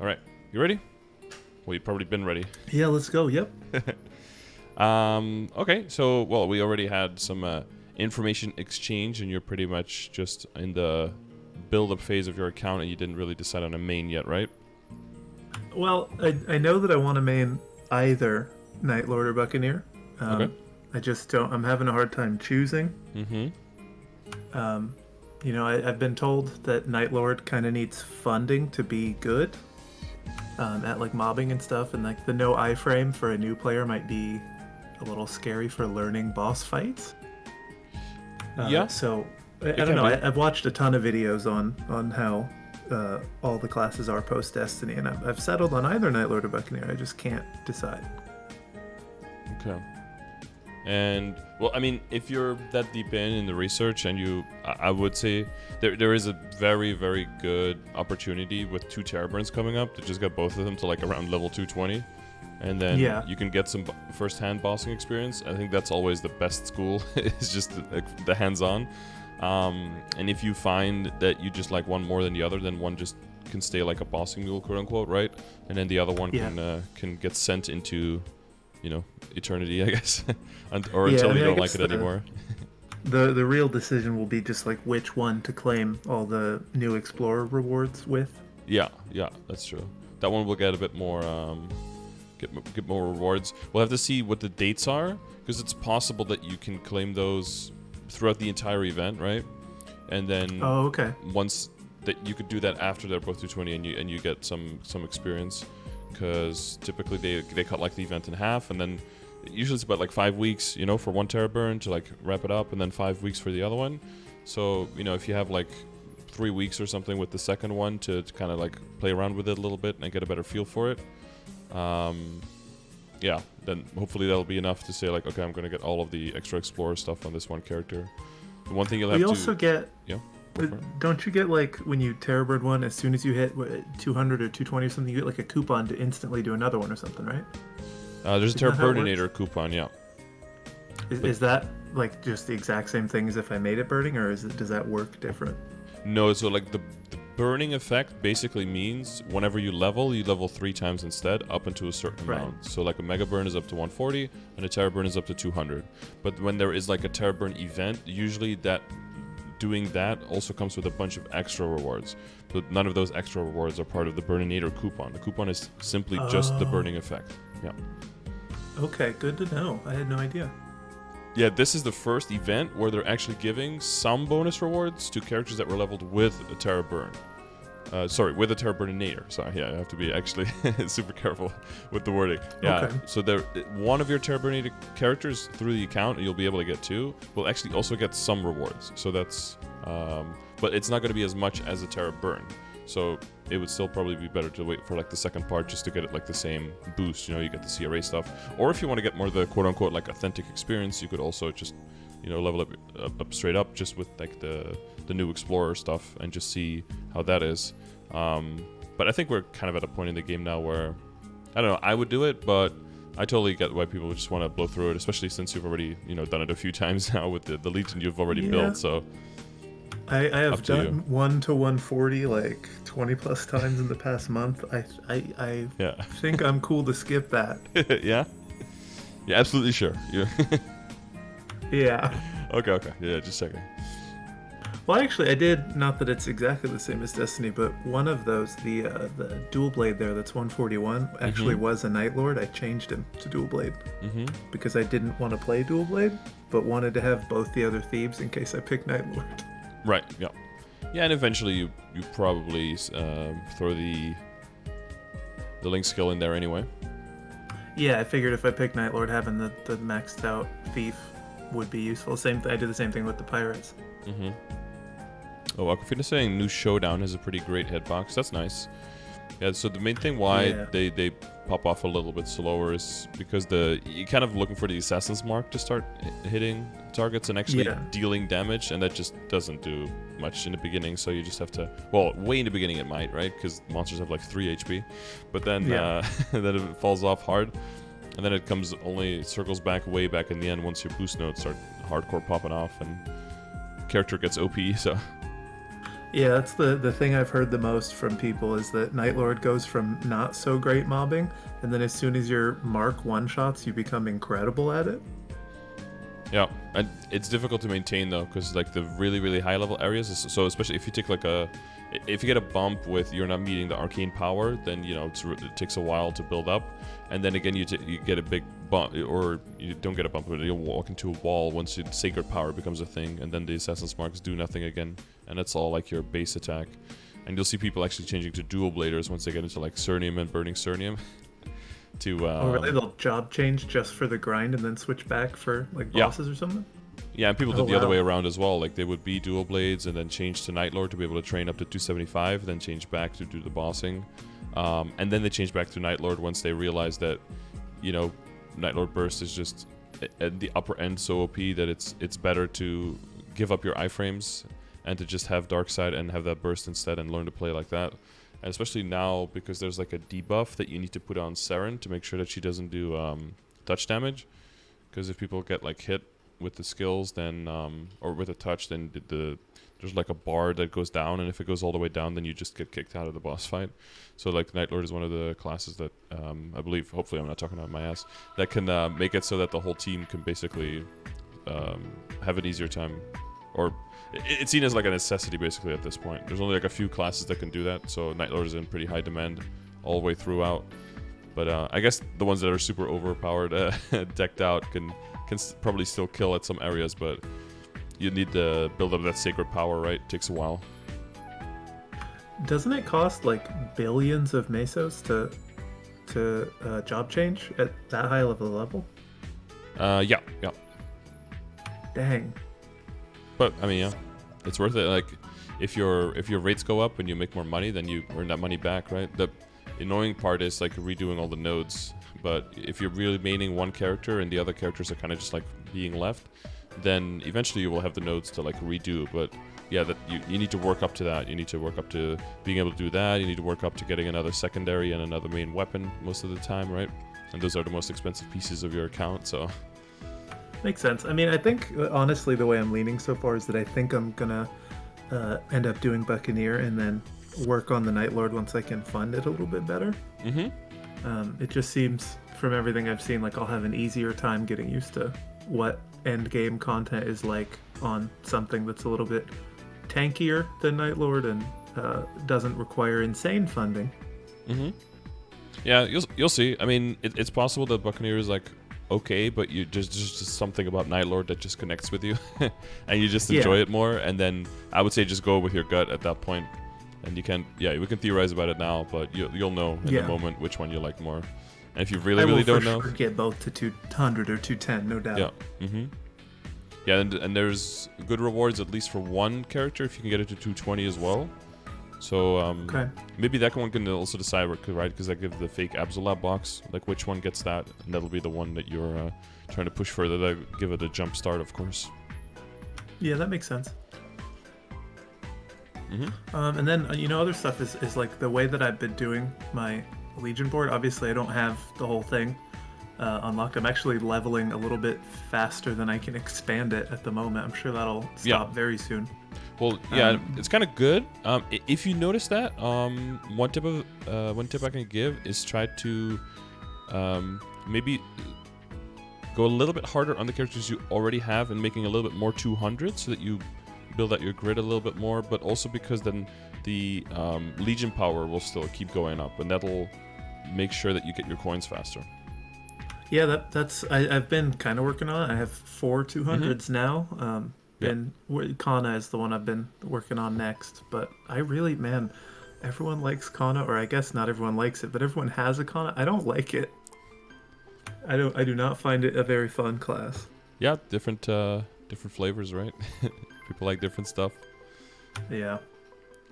All right, you ready? Well, you've probably been ready. Yeah, let's go. Yep. Okay, so, well, we already had some information exchange, and you're pretty much just in the build-up phase of your account, and you didn't really decide on a main yet, right? Well, I know that I want to main either Knight Lord or Buccaneer. Okay. I just don't. I'm having a hard time choosing. Mm-hmm. I've been told that Knight Lord kind of needs funding to be good at like mobbing and stuff, and like the no iframe for a new player might be a little scary for learning boss fights. Yeah. So I don't know. I've watched a ton of videos on how all the classes are post Destiny, and I've settled on either Knight Lord or Buccaneer. I just can't decide. Okay. And, well, I mean, if you're that deep in the research, and I would say there is a very, very good opportunity with 2 Terraburns coming up to just get both of them to like around level 220. And then you can get some first-hand bossing experience. I think that's always the best school, is just the hands-on. And if you find that you just like one more than the other, then one just can stay like a bossing mule, quote-unquote, right? And then the other one can get sent into, eternity, I guess. Or until you don't like it anymore. The real decision will be just like which one to claim all the new Explorer rewards with. Yeah, that's true. That one will get a bit more... Get more rewards. We'll have to see what the dates are, because it's possible that you can claim those throughout the entire event, right? And then once that you could do that after they're both 220, and you get some experience, because typically they cut like the event in half, and then usually it's about like 5 weeks, for one Terraburn to like wrap it up, and then 5 weeks for the other one. So if you have like 3 weeks or something with the second one to kind of like play around with it a little bit and get a better feel for it. Then hopefully that'll be enough to say like, okay, I'm gonna get all of the extra Explorer stuff on this one character. The one thing you'll have to... You also get... Yeah? Don't you get like, when you Terrabird one, as soon as you hit 200 or 220 or something, you get like a coupon to instantly do another one or something, right? There's a Terrabirdinator coupon, yeah. Is that like just the exact same thing as if I made it birding, or does that work different? No, so like the burning effect basically means whenever you level 3 times instead, up into a certain amount. So like a Mega Burn is up to 140, and a Terra Burn is up to 200. But when there is like a Terra Burn event, usually doing that also comes with a bunch of extra rewards. But none of those extra rewards are part of the Burninator coupon. The coupon is simply just the burning effect. Yeah. Okay, good to know. I had no idea. Yeah, this is the first event where they're actually giving some bonus rewards to characters that were leveled with a Terra Burn. With a Terra Burninator. Sorry, yeah, I have to be actually super careful with the wording. Yeah, okay. So one of your Terra Burninator characters through the account, and you'll be able to get 2, will actually also get some rewards. So that's... but it's not going to be as much as a Terra Burn. So it would still probably be better to wait for like the second part just to get it like the same boost. You get the CRA stuff. Or if you want to get more of the quote-unquote like authentic experience, you could also just... level up straight up just with like the new Explorer stuff and just see how that is. But I think we're kind of at a point in the game now where, I don't know, I would do it, but I totally get why people just want to blow through it, especially since you've already, done it a few times now with the Legion you've already built, so... I have done 1 to 140 like 20 plus times in the past month. I think I'm cool to skip that. Yeah? Yeah, absolutely sure. Yeah. Okay. Yeah, just checking. Well, actually, I did, not that it's exactly the same as Destiny, but one of those, the dual blade there that's 141, actually was a Night Lord. I changed him to dual blade because I didn't want to play dual blade, but wanted to have both the other thieves in case I picked Night Lord. Right, yeah. Yeah, and eventually you probably throw the Link skill in there anyway. Yeah, I figured if I picked Night Lord, having the maxed out thief would be useful. I did the same thing with the pirates. Oh, Aquafina saying new Showdown has a pretty great hitbox. That's nice. Yeah, so the main thing why they pop off a little bit slower is because you're kind of looking for the Assassin's Mark to start hitting targets and actually dealing damage, and that just doesn't do much in the beginning, so you just have to... Well, way in the beginning it might, right? Because monsters have like 3 HP. But then, then it falls off hard. And then it circles back way back in the end once your boost nodes start hardcore popping off and character gets OP, so... Yeah, that's the thing I've heard the most from people is that Night Lord goes from not so great mobbing, and then as soon as your mark one shots, you become incredible at it. Yeah, and it's difficult to maintain though, because like the really really high level areas. So especially if you take like if you get a bump with you're not meeting the arcane power, then you know it takes a while to build up, and then again you get a big bump, or you don't get a bump, but you'll walk into a wall once sacred power becomes a thing, and then the assassin's marks do nothing again, and it's all like your base attack. And you'll see people actually changing to dual bladers once they get into like Cernium and burning Cernium. Oh, really? They'll job change just for the grind and then switch back for like bosses or something? Yeah, and people did the other way around as well. Like they would be dual blades and then change to Night Lord to be able to train up to 275, then change back to do the bossing. And then they change back to Night Lord once they realize that, you know, Night Lord Burst is just at the upper end so OP that it's better to give up your iframes and to just have Dark Side and have that burst instead and learn to play like that. And especially now, because there's like a debuff that you need to put on Saren to make sure that she doesn't do touch damage. Because if people get like hit with the skills, then or with a touch, then there's like a bar that goes down, and if it goes all the way down, then you just get kicked out of the boss fight. So like Night Lord is one of the classes that I believe, hopefully I'm not talking out of my ass, that can make it so that the whole team can basically have an easier time, or it's seen as like a necessity basically at this point. There's only like a few classes that can do that, so Night Lord is in pretty high demand all the way throughout. But I guess the ones that are super overpowered, decked out, can probably still kill at some areas, but you need to build up that sacred power, right? It takes a while. Doesn't it cost like billions of mesos to job change at that high level? Yeah. Dang. But I mean, yeah, it's worth it. Like, if your rates go up and you make more money, then you earn that money back, right? The annoying part is like redoing all the nodes. But if you're really maining one character and the other characters are kind of just like being left, then eventually you will have the nodes to like redo. But yeah, that you need to work up to that. You need to work up to being able to do that. You need to work up to getting another secondary and another main weapon most of the time, right? And those are the most expensive pieces of your account, so. Makes sense. I mean, I think, honestly, the way I'm leaning so far is that I think I'm gonna end up doing Buccaneer and then work on the Night Lord once I can fund it a little bit better. It just seems, from everything I've seen, like I'll have an easier time getting used to what end game content is like on something that's a little bit tankier than Night Lord and doesn't require insane funding. Yeah, you'll see. I mean, it's possible that Buccaneer is like okay, but you just something about Night Lord that just connects with you, and you just enjoy it more. And then I would say just go with your gut at that point. And you can, we can theorize about it now, but you'll know in the moment which one you like more. And if you really don't know, sure get both to 200 or 210, no doubt. Yeah. Yeah, and there's good rewards at least for one character if you can get it to 220 as well. So maybe that one can also decide, right? Because that gives the fake Absolab box, like which one gets that, and that'll be the one that you're trying to push further. That give it a jump start, of course. Yeah, that makes sense. And then other stuff is like the way that I've been doing my Legion board. Obviously, I don't have the whole thing unlocked. I'm actually leveling a little bit faster than I can expand it at the moment. I'm sure that'll stop very soon. Well, yeah, it's kind of good. If you notice that, one tip I can give is try to maybe go a little bit harder on the characters you already have and making a little bit more 200 so that you build out your grid a little bit more, but also because then the Legion power will still keep going up, and that'll make sure that you get your coins faster. Yeah, I've been kind of working on it. I have 4 200s now. And Kana is the one I've been working on next. But I really, everyone likes Kana, or I guess not everyone likes it, but everyone has a Kana. I don't like it. I do not find it a very fun class. Yeah, different flavors, right? People like different stuff. Yeah.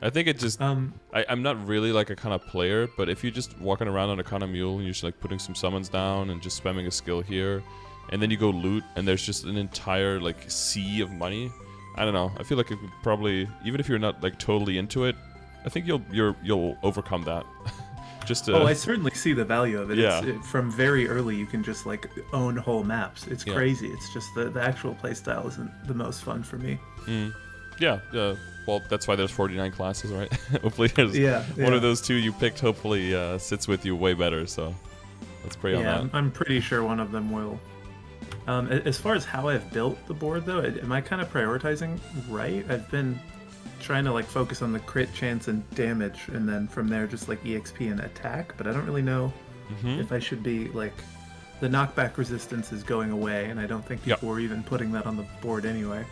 I think it just I'm not really like a kind of player, but if you're just walking around on a kind of mule and you're just like putting some summons down and just spamming a skill here, and then you go loot and there's just an entire like sea of money, I don't know. I feel like it would probably, even if you're not like totally into it, I think you'll overcome that. I certainly see the value of it. Yeah. From very early, you can just like own whole maps. It's crazy. It's just the actual playstyle isn't the most fun for me. Yeah. Well, that's why there's 49 classes, right? Hopefully, there's Yeah, one yeah. of those two you picked. Hopefully, sits with you way better. So let's pray on Yeah, that. I'm pretty sure one of them will. As far as how I've built the board, though, am I kind of prioritizing right? I've been trying to like focus on the crit chance and damage, and then from there just like EXP and attack. But I don't really know if I should be like the knockback resistance is going away, and I don't think Yep. people were even putting that on the board anyway.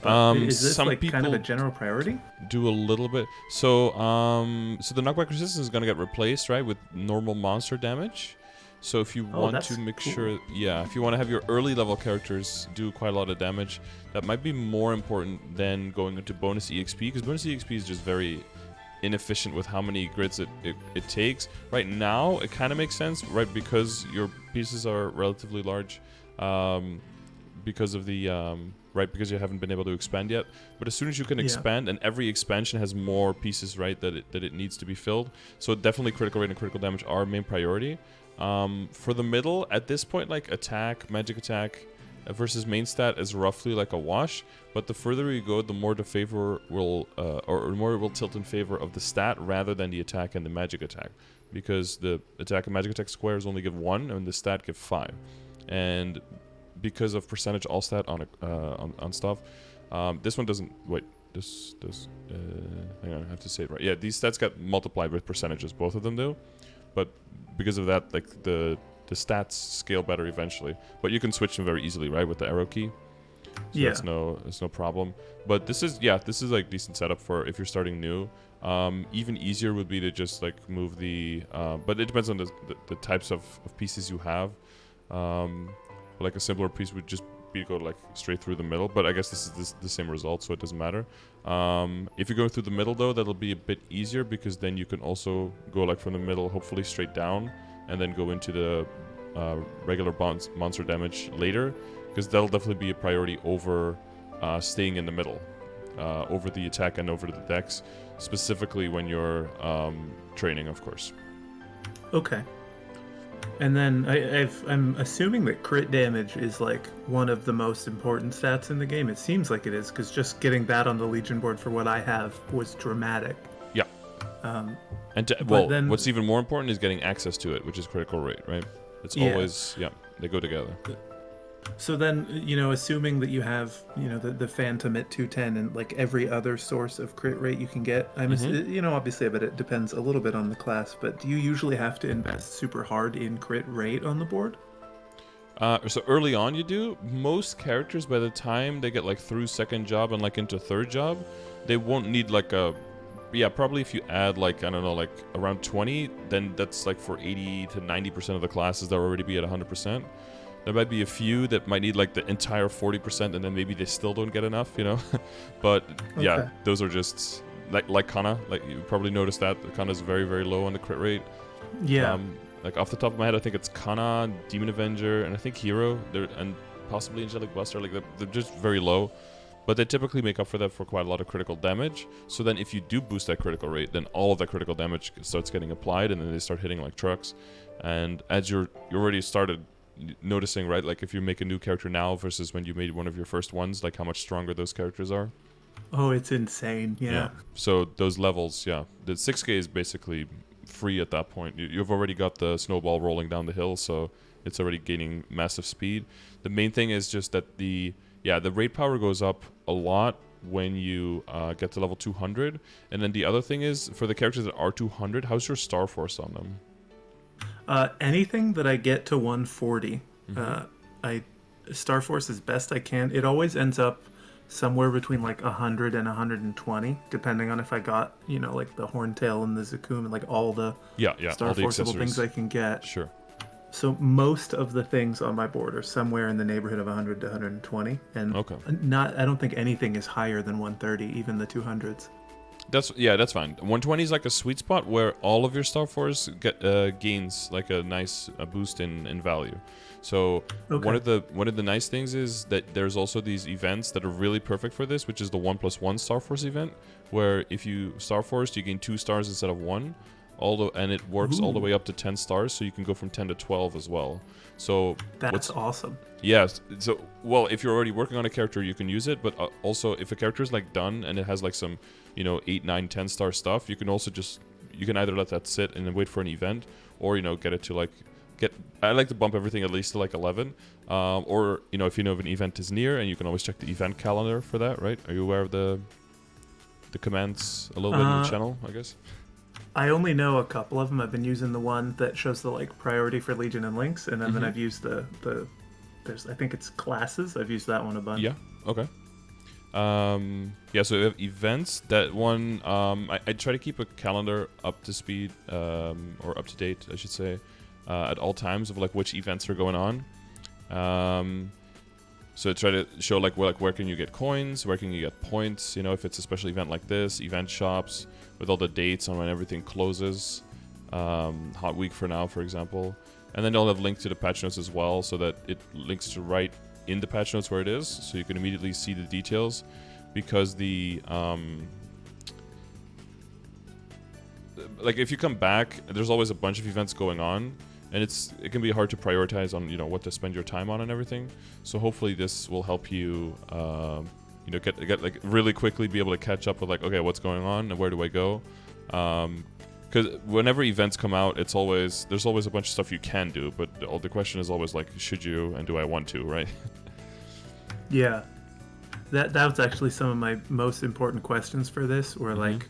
But is this Some like kind of people a general priority? do a little bit. So the knockback resistance is gonna get replaced, right, with normal monster damage. So if you Oh, want that's to make cool. sure, yeah, if you want to have your early level characters do quite a lot of damage, that might be more important than going into bonus EXP, because bonus EXP is just very inefficient with how many grids it takes. Right now, it kind of makes sense, right, because your pieces are relatively large, because of the right, because you haven't been able to expand yet. But as soon as you can Yeah. expand, and every expansion has more pieces, right, that it needs to be filled. So definitely critical rate and critical damage are main priority. For the middle, at this point, like attack, magic attack versus main stat is roughly like a wash. But the further you go, the more the favor will, or more it will tilt in favor of the stat rather than the attack and the magic attack, because the attack and magic attack squares only give 1 and the stat give 5, and because of percentage all stat on stuff, this one doesn't. Wait, this does. Hang on, I have to say it right. Yeah, these stats get multiplied with percentages. Both of them do, but because of that, like the stats scale better eventually. But you can switch them very easily, right, with the arrow key. So Yeah. that's no problem. But this is like decent setup for if you're starting new. Even easier would be to just like move the. But it depends on the types of pieces you have. Like a simpler piece would just be to go like straight through the middle, but I guess this is the same result, so it doesn't matter. If you're going through the middle though, that'll be a bit easier, because then you can also go like from the middle, hopefully straight down, and then go into the regular monster damage later, because that'll definitely be a priority over staying in the middle, over the attack and over the dex, specifically when you're training, of course. Okay. And then I'm assuming that crit damage is like one of the most important stats in the game. It seems like it is, because just getting that on the Legion board for what I have was dramatic. Yeah. And then, what's even more important is getting access to it, which is critical rate, right? It's always, they go together. So then, assuming that you have, the Phantom at 210 and like every other source of crit rate you can get, obviously, but it depends a little bit on the class, but do you usually have to invest super hard in crit rate on the board? So early on you do. Most characters, by the time they get like through second job and like into third job, they won't need like probably if you add like, I don't know, like around 20, then that's like for 80 to 90% of the classes that already be at 100%. There might be a few that might need like the entire 40%, and then maybe they still don't get enough, But yeah, those are just like Kana. Like you probably noticed that Kana is very, very low on the crit rate. Yeah. Like off the top of my head, I think it's Kana, Demon Avenger, and I think Hero. And possibly Angelic Buster. Like they're just very low, but they typically make up for that for quite a lot of critical damage. So then, if you do boost that critical rate, then all of that critical damage starts getting applied, and then they start hitting like trucks. And as you already started noticing, right, like if you make a new character now versus when you made one of your first ones, like how much stronger those characters are. Oh, it's insane. Yeah. So those levels, the 6K is basically free at that point. You've already got the snowball rolling down the hill, so it's already gaining massive speed. The main thing is just that the rate power goes up a lot when you get to level 200. And then the other thing is, for the characters that are 200, how's your Star Force on them? Anything that I get to 140, I Star Force as best I can. It always ends up somewhere between like 100 and 120, depending on if I got, like the Horntail and the Zakum and like all the Star Forceable things I can get. Sure. So most of the things on my board are somewhere in the neighborhood of 100 to 120, and I don't think anything is higher than 130, even the 200s. That's fine. 120 is like a sweet spot where all of your Star Force gains like a nice boost in value. So one of the nice things is that there's also these events that are really perfect for this, which is the 1+1 Star Force event, where if you Star Force, you gain 2 stars instead of 1. and it works all the Ooh. way up to 10 stars, so you can go from 10 to 12 as well. So That's awesome. yes. So, well, if you're already working on a character, you can use it. But also, if a character is like done and it has like some, 8, 9, 10 star stuff, you can also you can either let that sit and then wait for an event, or get it to like I like to bump everything at least to like 11, or if if an event is near, and you can always check the event calendar for that, right? Are you aware of the commands a little bit in the channel, I guess? I only know a couple of them. I've been using the one that shows the like priority for Legion and Links, and then I've used the I think it's classes. I've used that one a bunch. Yeah. Okay. Yeah. So we have events. That one. I try to keep a calendar up to speed, or up to date, I should say, at all times of like which events are going on. So I try to show like where can you get coins, where can you get points. If it's a special event like this, event shops with all the dates on when everything closes. Hot week for now, for example. And then they'll have links to the patch notes as well, so that it links to right in the patch notes where it is, so you can immediately see the details. Because like if you come back, there's always a bunch of events going on, and it can be hard to prioritize on what to spend your time on and everything. So hopefully this will help you get like really quickly be able to catch up with like, okay, what's going on and where do I go? Because whenever events come out, there's always a bunch of stuff you can do, but the question is always like, should you and do I want to, right? Yeah, that was actually some of my most important questions for this, were like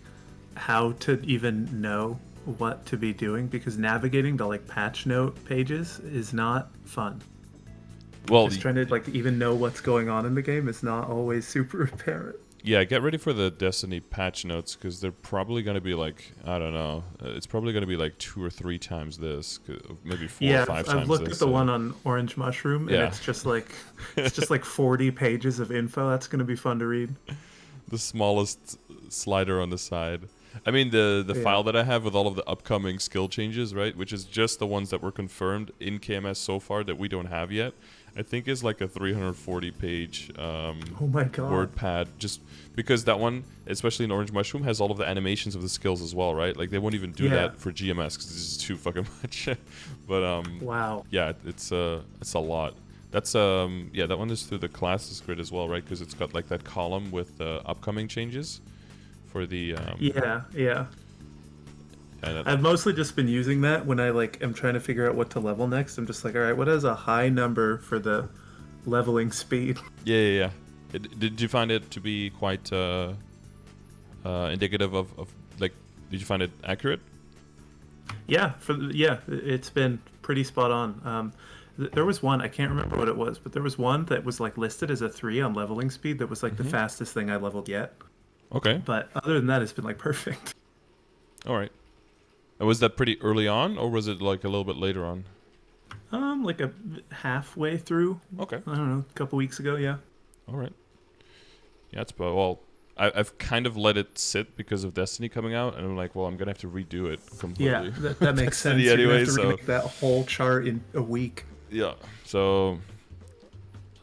how to even know what to be doing, because navigating the like patch note pages is not fun. Well, just trying to like even know what's going on in the game is not always super apparent. Yeah, get ready for the Destiny patch notes, because they're probably going to be like, I don't know, it's probably going to be like 2 or 3 times this, maybe 4 or 5 times this. I've looked at the one on Orange Mushroom, and it's just like 40 pages of info. That's going to be fun to read. The smallest slider on the side. I mean, the file that I have with all of the upcoming skill changes, right, which is just the ones that were confirmed in KMS so far that we don't have yet, I think is like a 340-page oh my God. word pad, just because that one, especially in Orange Mushroom, has all of the animations of the skills as well, right? Like they won't even do that for GMS because this is too fucking much. But wow. Yeah, it's a lot. That's that one is through the classes grid as well, right? Because it's got like that column with the upcoming changes for the yeah. I've mostly just been using that when I like am trying to figure out what to level next. I'm just like, all right, what is a high number for the leveling speed? Yeah. Did you find it to be quite indicative of like? Did you find it accurate? Yeah, it's been pretty spot on. There was one, I can't remember what it was, but there was one that was like listed as a 3 on leveling speed. That was like the fastest thing I leveled yet. Okay. But other than that, it's been like perfect. All right. And was that pretty early on, or was it like a little bit later on? Like a halfway through. Okay. I don't know, a couple weeks ago, yeah. All right. Yeah, I've kind of let it sit because of Destiny coming out, and I'm like, well, I'm gonna have to redo it completely. Yeah, that makes sense. Anyway, You're gonna have to remake that whole chart in a week. Yeah. So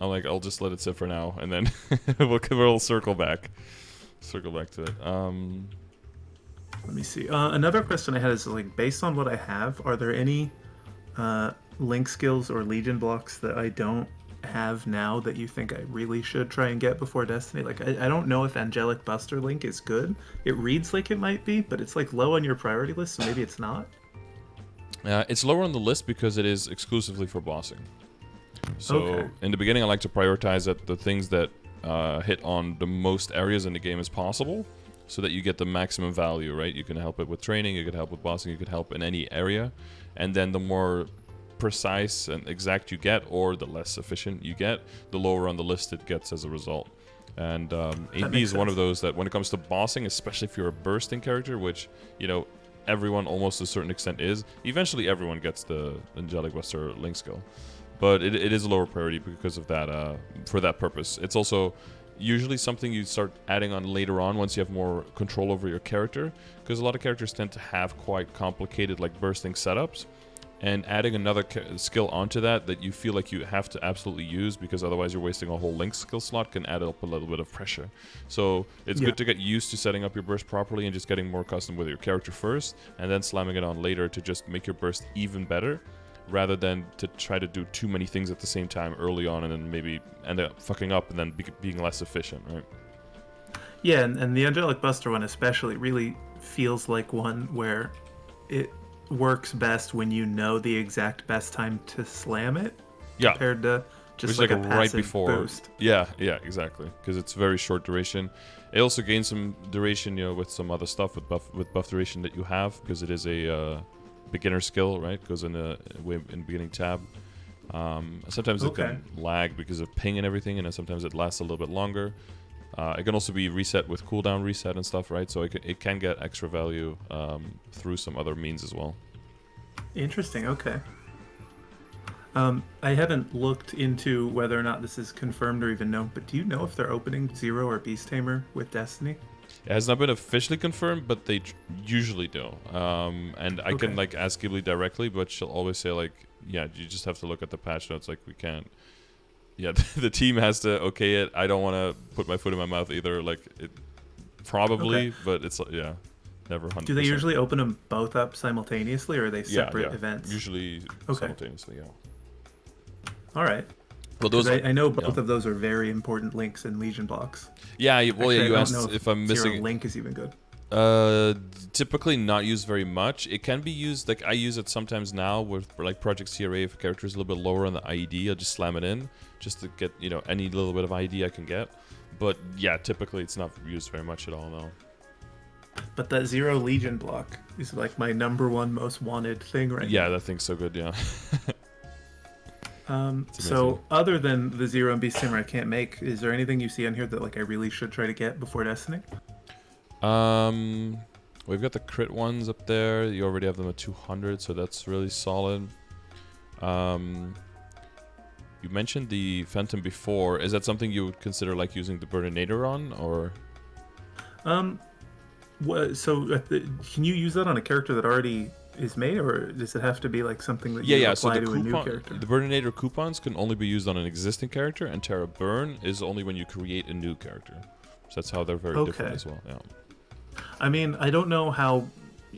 I'm like, I'll just let it sit for now, and then we'll circle back to it. Let me see. Another question I had is like, based on what I have, are there any link skills or Legion blocks that I don't have now that you think I really should try and get before Destiny? Like, I don't know if Angelic Buster Link is good. It reads like it might be, but it's like low on your priority list, so maybe it's not. It's lower on the list because it is exclusively for bossing. So in the beginning, I like to prioritize the things that hit on the most areas in the game as possible, so that you get the maximum value, right? You can help it with training, you could help with bossing, you could help in any area. And then the more precise and exact you get, or the less efficient you get, the lower on the list it gets as a result. And 8B is one of those that when it comes to bossing, especially if you're a bursting character, which, everyone almost to a certain extent is, eventually everyone gets the Angelic Buster Link skill. But it is a lower priority because of that, for that purpose. It's also usually something you start adding on later on once you have more control over your character, because a lot of characters tend to have quite complicated like bursting setups, and adding another skill onto that you feel like you have to absolutely use, because otherwise you're wasting a whole link skill slot, can add up a little bit of pressure. So it's good to get used to setting up your burst properly and just getting more custom with your character first, and then slamming it on later to just make your burst even better, rather than to try to do too many things at the same time early on and then maybe end up fucking up and then being less efficient, right? Yeah, and the Angelic Buster one especially really feels like one where it works best when you know the exact best time to slam it, compared to just like a passive right before boost. Yeah, exactly, because it's very short duration. It also gains some duration, with some other stuff with buff duration that you have, because it is a beginner skill, right? It goes in the beginning tab. Sometimes it can lag because of ping and everything, and then sometimes it lasts a little bit longer. It can also be reset with cooldown reset and stuff, right? So it can get extra value through some other means as well. Interesting, okay. I haven't looked into whether or not this is confirmed or even known, but do you know if they're opening Zero or Beast Tamer with Destiny? It has not been officially confirmed, but they usually do. And I can ask Ghibli directly, but she'll always say you just have to look at the patch notes. We can't. Yeah, the team has to okay it. I don't want to put my foot in my mouth either. Probably, but it's never 100%. Do they usually open them both up simultaneously, or are they separate events? Usually simultaneously. Yeah. All right. Well, those I know both of those are very important links in Legion blocks. Yeah. You asked if I'm missing. Link is even good. Typically not used very much. It can be used, I use it sometimes now with Project CRA. If a character is a little bit lower on the IED, I'll just slam it in just to get any little bit of IED I can get. But yeah, typically it's not used very much at all, no. But that Zero Legion block is my number one most wanted thing right now. Yeah, that thing's so good, yeah. So other than the Zero and Beast Tamer I can't make, is there anything you see on here that I really should try to get before Destiny? We've got the crit ones up there. You already have them at 200, so that's really solid. You mentioned the Phantom before. Is that something you would consider using the Burninator on, or? Can you use that on a character that already is made, or does it have to be something that you apply to a new character? The Burninator coupons can only be used on an existing character, and Terra Burn is only when you create a new character. So that's how they're very different as well. Yeah. I mean, I don't know how,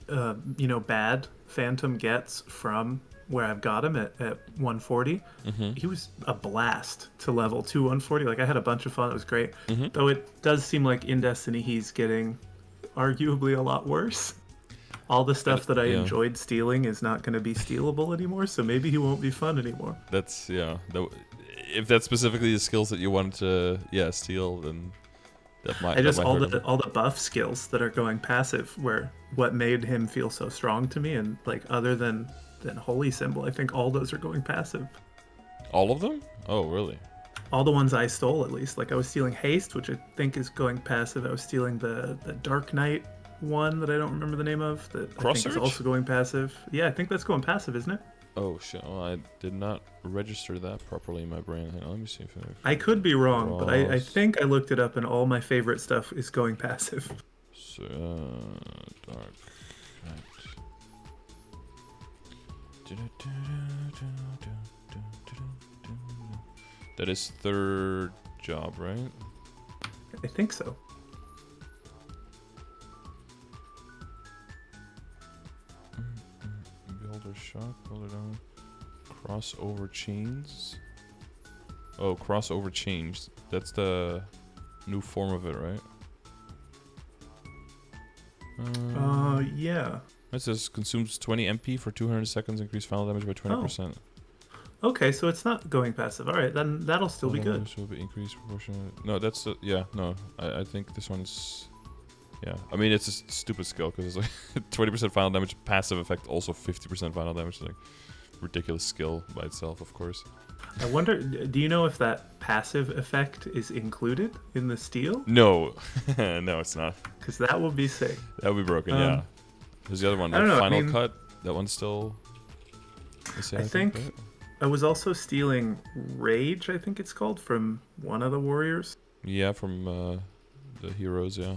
bad Phantom gets from where I've got him at 140. Mm-hmm. He was a blast to level 2 140. I had a bunch of fun. It was great. Mm-hmm. Though it does seem like in Destiny he's getting arguably a lot worse. All the stuff that I enjoyed stealing is not going to be stealable anymore, so maybe he won't be fun anymore. That's, if that's specifically the skills that you wanted to, steal, then that might all the buff skills that are going passive were what made him feel so strong to me, and other than Holy Symbol, I think all those are going passive. All of them? Oh, really? All the ones I stole, at least. I was stealing Haste, which I think is going passive. I was stealing the Dark Knight one that I don't remember the name of, that I think is also going passive. Yeah, I think that's going passive, isn't it? Oh shit! Well, I did not register that properly in my brain. Hang on, let me see if I could be wrong, but I think I looked it up, and all my favorite stuff is going passive. So, Dark Knight. That is third job, right? I think so. Beholder shock, beholder down. Crossover chains. Oh, crossover chains. That's the new form of it, right? Yeah. It says consumes 20 MP for 200 seconds, increase final damage by 20%. Oh. Okay, so it's not going passive. All right, then that'll still be good. Will be increased proportionally. No, that's no. I think this one's. Yeah, I mean it's a stupid skill because it's 20% final damage, passive effect, also 50% final damage. Ridiculous skill by itself, of course. I wonder, do you know if that passive effect is included in the steal? No, no, it's not. Because that would be sick. That would be broken. Yeah. There's the other one, Final Cut. That one's still. I think. Right? I was also stealing Rage, I think it's called, from one of the warriors. Yeah, from the heroes, yeah.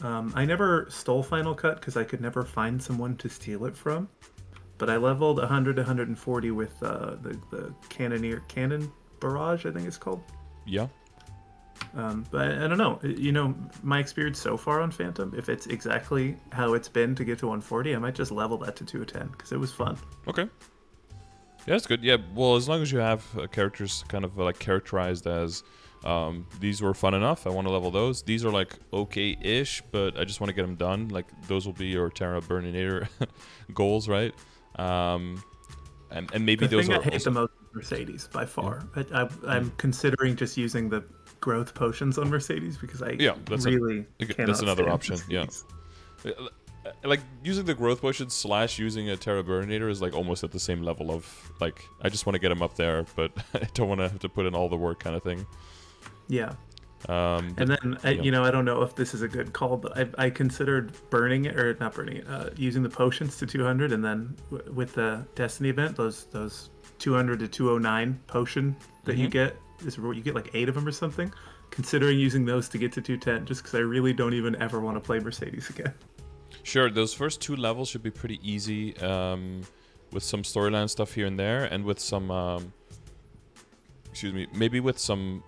I never stole Final Cut because I could never find someone to steal it from. But I leveled 100 to 140 with the Cannon Barrage, I think it's called. Yeah. But I don't know. You know, my experience so far on Phantom, if it's exactly how it's been to get to 140, I might just level that to 210 because it was fun. Okay. Yeah, that's good. Yeah, well, as long as you have characters kind of like characterized as these were fun enough, I want to level those. These are like okay-ish, but I just want to get them done. Like those will be your Terra Burninator goals, right? And maybe The those thing are I hate also... the most is Mercedes by far. Yeah. I'm considering just using the growth potions on Mercedes because I that's really cannot that's another stand option. Mercedes. Yeah. Like using the growth potion / using a Terra Burninator is like almost at the same level of like I just want to get him up there, but I don't want to have to put in all the work kind of thing. Yeah. And then, you know, I don't know if this is a good call, but I considered burning it, or not burning it, using the potions to 200, and then with the Destiny event, those 200 to 209 potion that you get, you get like 8 of them or something. Considering using those to get to 210, just because I really don't even ever want to play Mercedes again. Sure, those first 2 levels should be pretty easy, with some storyline stuff here and there, and with some, maybe with some...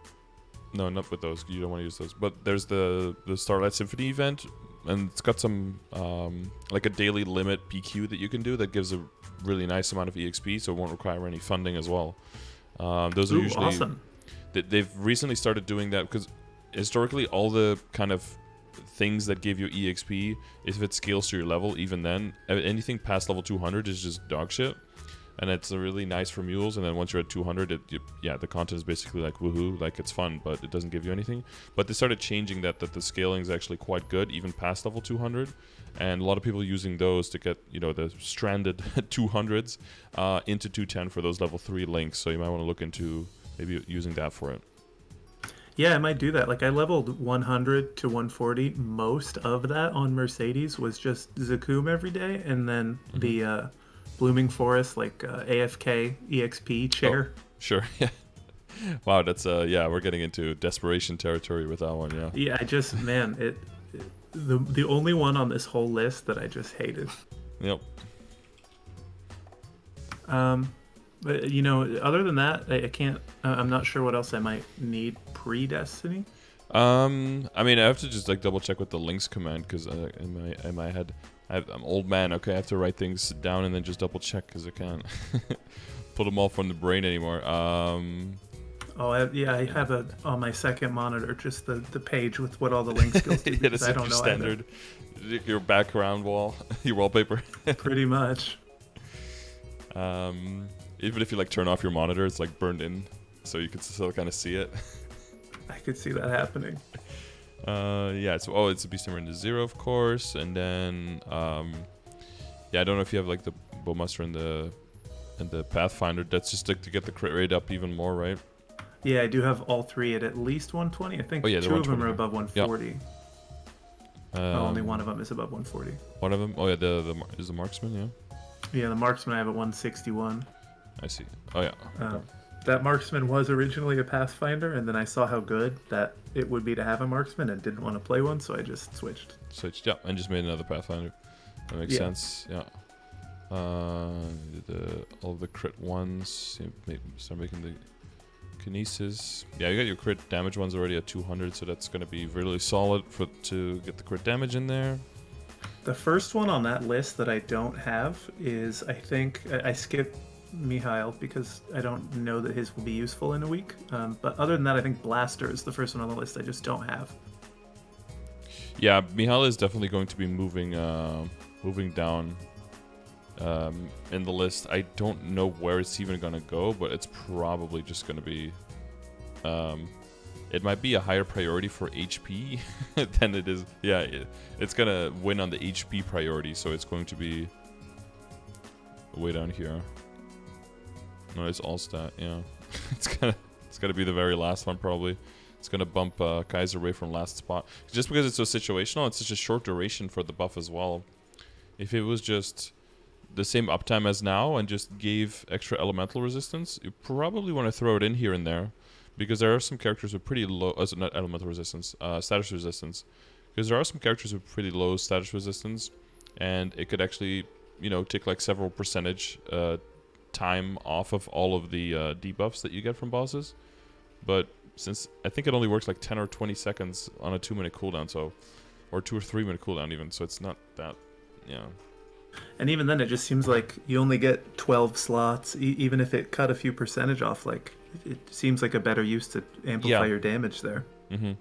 No, not with those. You don't want to use those. But there's the Starlight Symphony event, and it's got some like a daily limit PQ that you can do that gives a really nice amount of EXP, so it won't require any funding as well. Those are usually awesome. They've recently started doing that because historically all the kind of things that give you EXP, if it scales to your level, even then anything past level 200 is just dog shit. And it's really nice for mules, and then once you're at 200, the content is basically like woohoo, like it's fun, but it doesn't give you anything. But they started changing that the scaling is actually quite good, even past level 200, and a lot of people using those to get, you know, the stranded 200s into 210 for those level 3 links. So you might want to look into maybe using that for it. Yeah, I might do that. Like I leveled 100 to 140. Most of that on Mercedes was just Zakum every day, and then the Blooming Forest, like AFK EXP chair. Oh, sure, yeah. Wow, that's we're getting into desperation territory with that one, yeah. Yeah, I just, man, the only one on this whole list that I just hated. Yep. But you know, other than that, I can't. I'm not sure what else I might need pre-Destiny. I mean, I have to just like double check with the links command because in my head, I'm old man. Okay, I have to write things down and then just double check because I can't pull them all from the brain anymore. I have on my second monitor just the page with what all the link skills do. Yeah, that's I don't your know standard, your background wall, your wallpaper. Pretty much. Even if you like turn off your monitor, it's like burned in, so you can still kind of see it. I could see that happening. So it's a Beast Hammer into 0, of course, and then I don't know if you have like the Bowmaster and the Pathfinder. That's just like to get the crit rate up even more, right? Yeah, I do have all 3 at least 120. I think 2 of them are above 140. Yep. Only one of them is above 140. One of them? Oh yeah, is the Marksman, yeah? Yeah, the Marksman I have at 161. I see. Oh yeah. That Marksman was originally a Pathfinder, and then I saw how good that it would be to have a Marksman and didn't want to play one, so I just switched. Yeah, and just made another Pathfinder. That makes sense, yeah. All the crit ones, start making the Kinesis. Yeah, you got your crit damage ones already at 200, so that's going to be really solid to get the crit damage in there. The first one on that list that I don't have is, I think, I skipped Mihail because I don't know that his will be useful in a week. But other than that, I think Blaster is the first one on the list I just don't have. Yeah, Mihail is definitely going to be moving down in the list. I don't know where it's even going to go, but it's probably just going to be... it might be a higher priority for HP than it is... Yeah, it's going to win on the HP priority, so it's going to be way down here. No, it's all stat, yeah. it's gonna be the very last one, probably. It's gonna bump Kaiser away from last spot. Just because it's so situational, it's such a short duration for the buff as well. If it was just the same uptime as now and just gave extra elemental resistance, you probably want to throw it in here and there. Because there are some characters with pretty low... not elemental resistance, status resistance. Because there are some characters with pretty low status resistance, and it could actually, take like several percentage time off of all of the debuffs that you get from bosses. But since I think it only works like 10 or 20 seconds on a 2-minute cooldown, or 2 or 3-minute cooldown even, so it's not that, And even then, it just seems like you only get 12 slots, even if it cut a few percentage off. Like, it seems like a better use to amplify your damage there. Mm-hmm.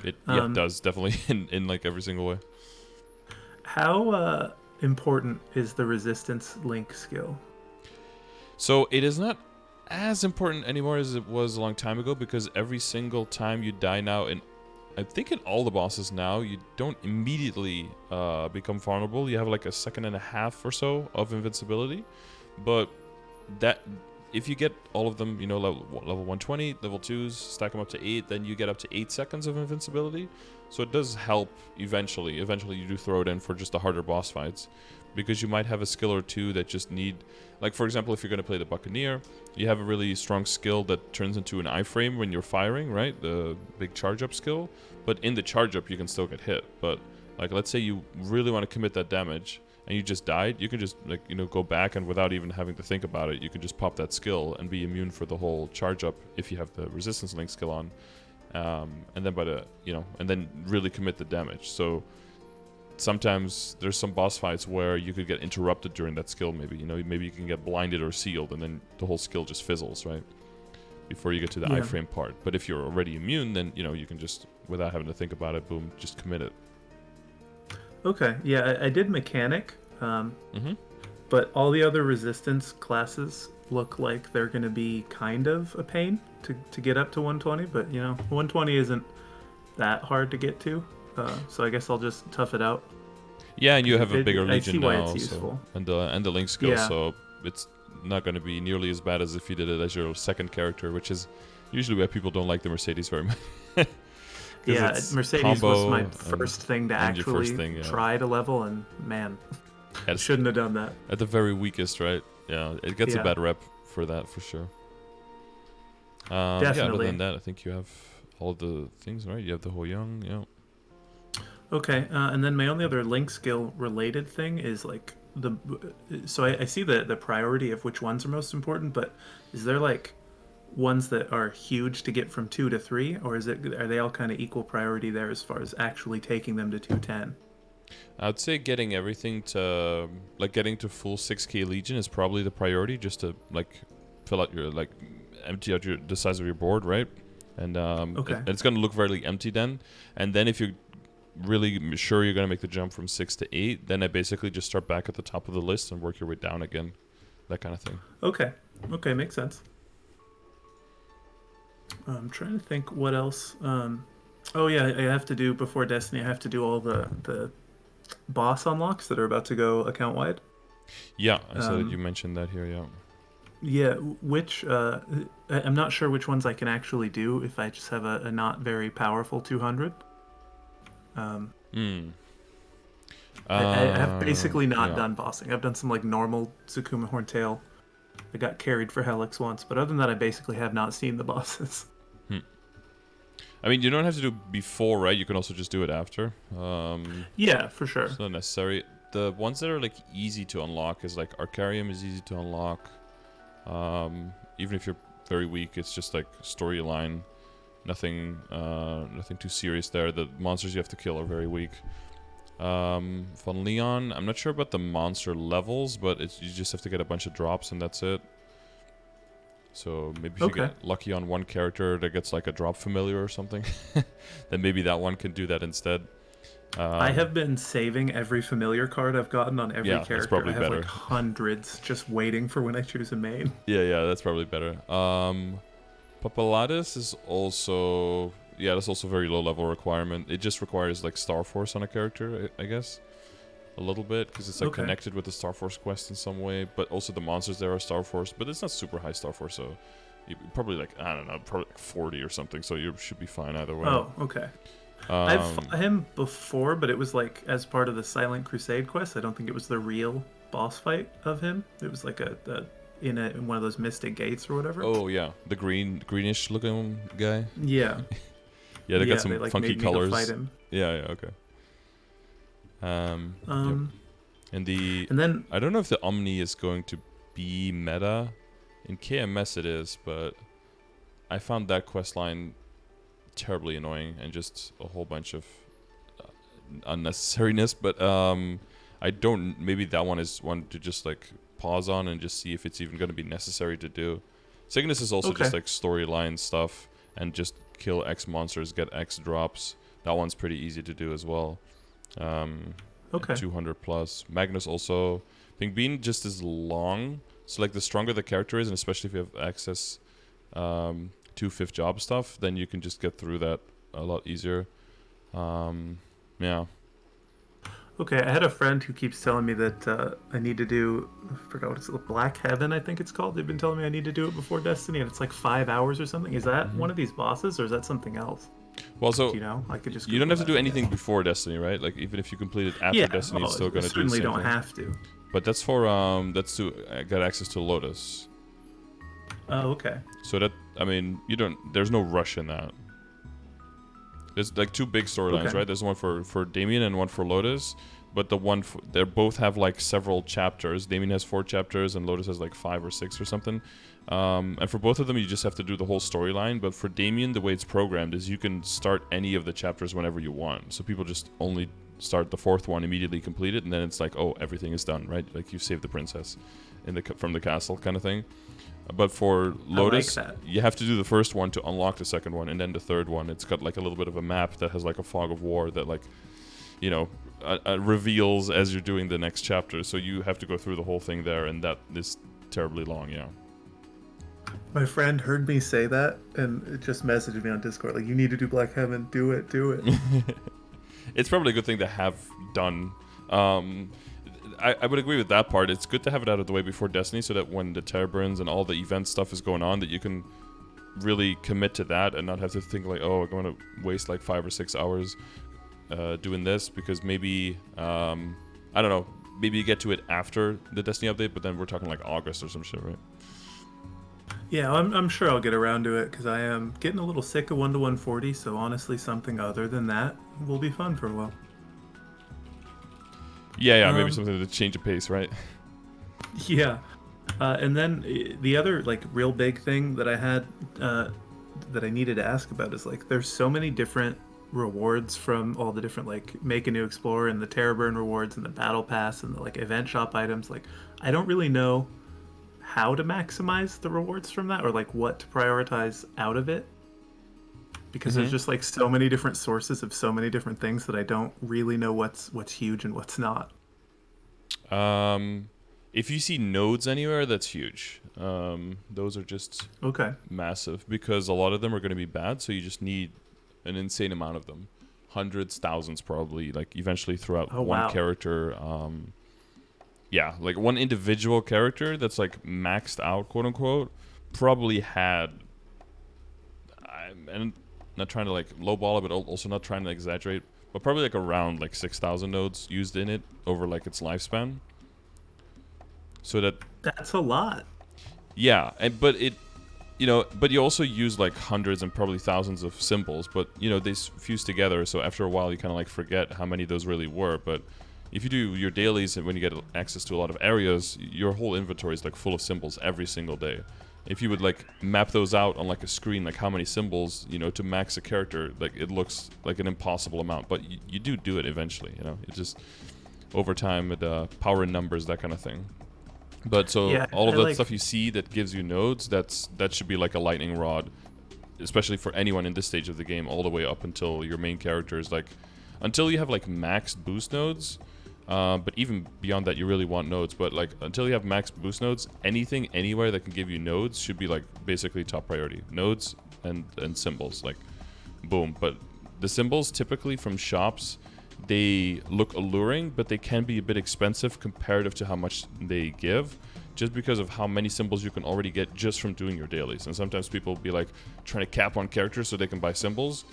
It does, definitely, in like every single way. How important is the resistance link skill? So it is not as important anymore as it was a long time ago, because every single time you die now, I think in all the bosses now, you don't immediately become vulnerable. You have like a second and a half or so of invincibility, but that if you get all of them, level 120, level 2s, stack them up to 8, then you get up to 8 seconds of invincibility. So it does help eventually. Eventually you do throw it in for just the harder boss fights, because you might have a skill or two that just need, like for example, if you're going to play the Buccaneer, you have a really strong skill that turns into an iframe when you're firing, right? The big charge up skill. But in the charge up, you can still get hit. But like, let's say you really want to commit that damage and you just died, you can just go back, and without even having to think about it, you can just pop that skill and be immune for the whole charge up if you have the resistance link skill on. And then and then really commit the damage. So sometimes there's some boss fights where you could get interrupted during that skill. Maybe maybe you can get blinded or sealed, and then the whole skill just fizzles, right, before you get to the iframe part. But if you're already immune, then you can just, without having to think about it, boom, just commit it. Okay, yeah, I did mechanic, but all the other resistance classes look like they're going to be kind of a pain to get up to 120. But 120 isn't that hard to get to. So I guess I'll just tough it out. Yeah, and you have a bigger legion now, useful. and the link skill, so it's not going to be nearly as bad as if you did it as your second character, which is usually why people don't like the Mercedes very much. Yeah, Mercedes was my first thing to actually try to level, and man, shouldn't have done that. At the very weakest, right? Yeah, it gets a bad rep for that, for sure. Definitely. Yeah, other than that, I think you have all the things, right? You have the Ho Young, Okay, and then my only other link skill related thing is like so I see the priority of which ones are most important, but is there like ones that are huge to get from 2 to 3, or are they all kind of equal priority there as far as actually taking them to 210? I'd say getting everything to getting to full 6k Legion is probably the priority, just to fill out your empty out the size of your board, right? And it's going to look very empty then. And then if you're really sure you're going to make the jump from 6 to 8, then I basically just start back at the top of the list and work your way down again, that kind of thing. Okay, makes sense. I'm trying to think what else. Oh yeah, I have to do before Destiny. I have to do all the boss unlocks that are about to go account wide. Yeah, I saw that you mentioned that here. Yeah. Yeah, which I'm not sure which ones I can actually do if I just have a not very powerful 200. I have basically not done bossing. I've done some normal Tsukuma Horntail. I got carried for Helix once, but other than that, I basically have not seen the bosses. I mean, you don't have to do before, right? You can also just do it after. Yeah, for sure. It's not necessary. The ones that are easy to unlock is Arcarium is easy to unlock. Even if you're very weak, it's just storyline. Nothing too serious there. The monsters you have to kill are very weak. Von Leon, I'm not sure about the monster levels, but you just have to get a bunch of drops and that's it. So maybe if you get lucky on one character that gets a drop familiar or something, then maybe that one can do that instead. I have been saving every familiar card I've gotten on every character. That's probably better. I have hundreds just waiting for when I choose a main. Yeah, that's probably better. Papalatus is also... Yeah, that's also a very low level requirement. It just requires Star Force on a character, I guess. A little bit, because it's connected with the Star Force quest in some way. But also the monsters there are Star Force, but it's not super high Star Force, so... You probably I don't know, probably 40 or something, so you should be fine either way. Oh, okay. I've fought him before, but it was as part of the Silent Crusade quest. I don't think it was the real boss fight of him. It was in one of those Mystic Gates or whatever. Oh yeah, the greenish looking guy. Yeah. Yeah, they got Yeah, some they like funky made me go fight colors. him. Yeah, okay. Yep. And And then I don't know if the Omni is going to be meta. In KMS it is, but I found that quest line terribly annoying and just a whole bunch of unnecessariness. But I don't. Maybe that one is one to just like pause on and just see if it's even going to be necessary to do. Cygnus is also just like storyline stuff and just kill X monsters, get X drops. That one's pretty easy to do as well. 200 plus. Magnus also. Pingbean just is long. So like the stronger the character is, and especially if you have access to fifth job stuff, then you can just get through that a lot easier. Yeah. Okay, I had a friend who keeps telling me that I need to do, I forgot what it's called, Black Heaven, I think it's called. They've been telling me I need to do it before Destiny, and it's like 5 hours or something. Is that one of these bosses, or is that something else? Well, so Do you know? I could just you don't have to do Google anything that. before Destiny, right? Like even if you complete it after Yeah, Destiny, it's still gonna do the certainly same don't thing. have to. But that's for that's to get access to Lotus. Oh, okay. So that, I mean, you don't. There's no rush in that. There's like two big storylines, Okay. right? There's one for Damien and one for Lotus. But the one they both have like several chapters. Damien has 4 chapters and Lotus has like 5 or 6 or something. And for both of them, you just have to do the whole storyline. But for Damien, the way it's programmed is you can start any of the chapters whenever you want. So people just only start the 4th one, immediately complete it, and then it's like, oh, everything is done, right? Like you saved the princess from the castle kind of thing. But for Lotus, you have to do the first one to unlock the second one, and then the third one. It's got like a little bit of a map that has like a fog of war that like, you know, reveals as you're doing the next chapter. So you have to go through the whole thing there, and that is terribly long, yeah. My friend heard me say that, and it just messaged me on Discord, like, you need to do Black Heaven, do it. It's probably a good thing to have done. I would agree with that part. It's good to have it out of the way before Destiny, so that when the Terror Burns and all the event stuff is going on, that you can really commit to that and not have to think like, oh, I'm going to waste like 5 or 6 hours doing this, because maybe I don't know, maybe you get to it after the Destiny update, but then we're talking like August or some shit, right? Yeah, I'm sure I'll get around to it, because I am getting a little sick of 1 to 140, so honestly something other than that will be fun for a while. Yeah, maybe something to change the pace, right? Yeah. And then the other like real big thing that I had that I needed to ask about is like there's so many different rewards from all the different like make a new explorer and the Terror Burn rewards and the battle pass and the like event shop items. Like I don't really know how to maximize the rewards from that, or like what to prioritize out of it, because there's just like so many different sources of so many different things that I don't really know what's huge and what's not. If you see nodes anywhere, that's huge. Those are just massive, because a lot of them are going to be bad, so you just need an insane amount of them. Hundreds, thousands probably, like eventually throughout one character. Yeah, like one individual character that's like maxed out, quote unquote, probably had, and not trying to like lowball it, but also not trying to exaggerate, but probably like around like 6,000 nodes used in it over like its lifespan. So that's a lot. Yeah, but you also use like hundreds and probably thousands of symbols, but they fuse together. So after a while, you kind of like forget how many those really were. But if you do your dailies and when you get access to a lot of areas, your whole inventory is like full of symbols every single day. If you would like map those out on like a screen, like how many symbols, to max a character, like it looks like an impossible amount, but you do it eventually. It just over time, with power in numbers, that kind of thing. But so yeah, all of that stuff you see that gives you nodes, that should be like a lightning rod, especially for anyone in this stage of the game, all the way up until your main character is like, until you have like maxed boost nodes. But even beyond that, you really want nodes. But like until you have max boost nodes, anything anywhere that can give you nodes should be like basically top priority. Nodes and symbols, like boom. But the symbols typically from shops, they look alluring, but they can be a bit expensive comparative to how much they give, just because of how many symbols you can already get just from doing your dailies. And sometimes people will be like trying to cap on characters so they can buy symbols,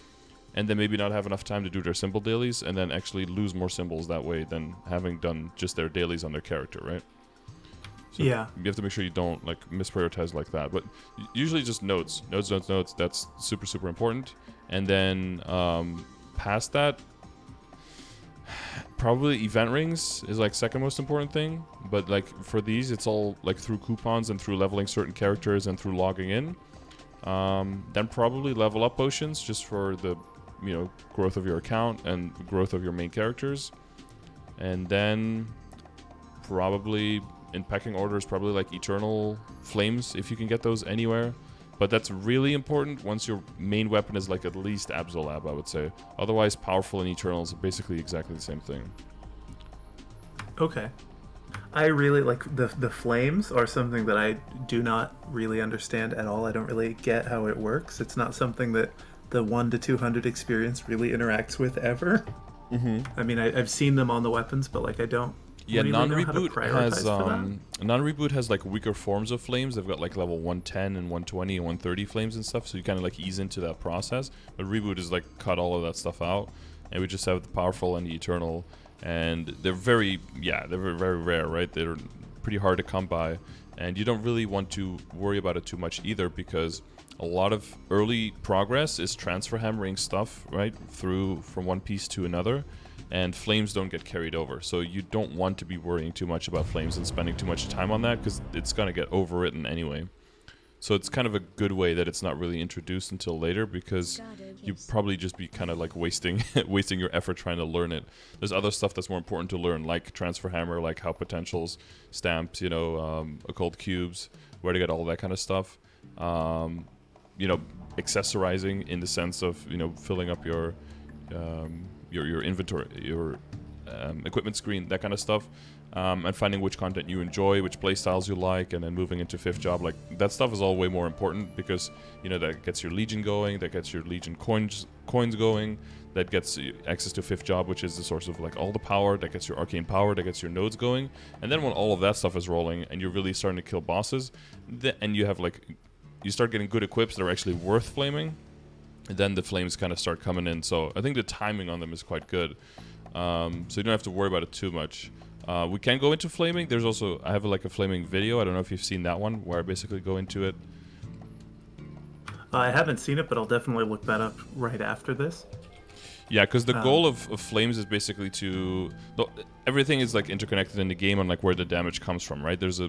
and then maybe not have enough time to do their symbol dailies, and then actually lose more symbols that way than having done just their dailies on their character, right? So yeah. You have to make sure you don't like misprioritize like that. But usually just nodes. That's super, super important. And then past that, probably event rings is like second most important thing. But like for these, it's all like through coupons and through leveling certain characters and through logging in. Then probably level up potions just for the growth of your account and growth of your main characters. And then probably in pecking order is probably like eternal flames if you can get those anywhere. But that's really important once your main weapon is like at least Absolab, I would say. Otherwise, powerful and eternals are basically exactly the same thing. Okay. I really like the flames are something that I do not really understand at all. I don't really get how it works. It's not something that the 1 to 200 experience really interacts with ever. I mean, I've seen them on the weapons, but like I don't. Yeah, really non-reboot has like weaker forms of flames. They've got like level 110 and 120 and 130 flames and stuff, so you kind of like ease into that process. But reboot is like cut all of that stuff out, and we just have the powerful and the eternal, and they're very very rare, right? They're pretty hard to come by, and you don't really want to worry about it too much either, because a lot of early progress is transfer hammering stuff, right, through from one piece to another. And flames don't get carried over, so you don't want to be worrying too much about flames and spending too much time on that, because it's going to get overwritten anyway. So it's kind of a good way that it's not really introduced until later, because you probably just be kind of like wasting your effort trying to learn it. There's other stuff that's more important to learn, like transfer hammer, like how potentials, stamps, occult cubes, where to get all that kind of stuff. Accessorizing in the sense of filling up your inventory, your equipment screen, that kind of stuff, and finding which content you enjoy, which playstyles you like, and then moving into 5th job. Like that stuff is all way more important, because that gets your Legion going, that gets your Legion coins going, that gets you access to 5th job, which is the source of like all the power, that gets your arcane power, that gets your nodes going. And then when all of that stuff is rolling and you're really starting to kill bosses, and you have you start getting good equips that are actually worth flaming, then the flames kind of start coming in. So I think the timing on them is quite good. So you don't have to worry about it too much. We can go into flaming. There's also, I have like a flaming video. I don't know if you've seen that one, where I basically go into it. I haven't seen it, but I'll definitely look that up right after this. Yeah, because the goal of flames is basically everything is like interconnected in the game on like where the damage comes from, right? There's a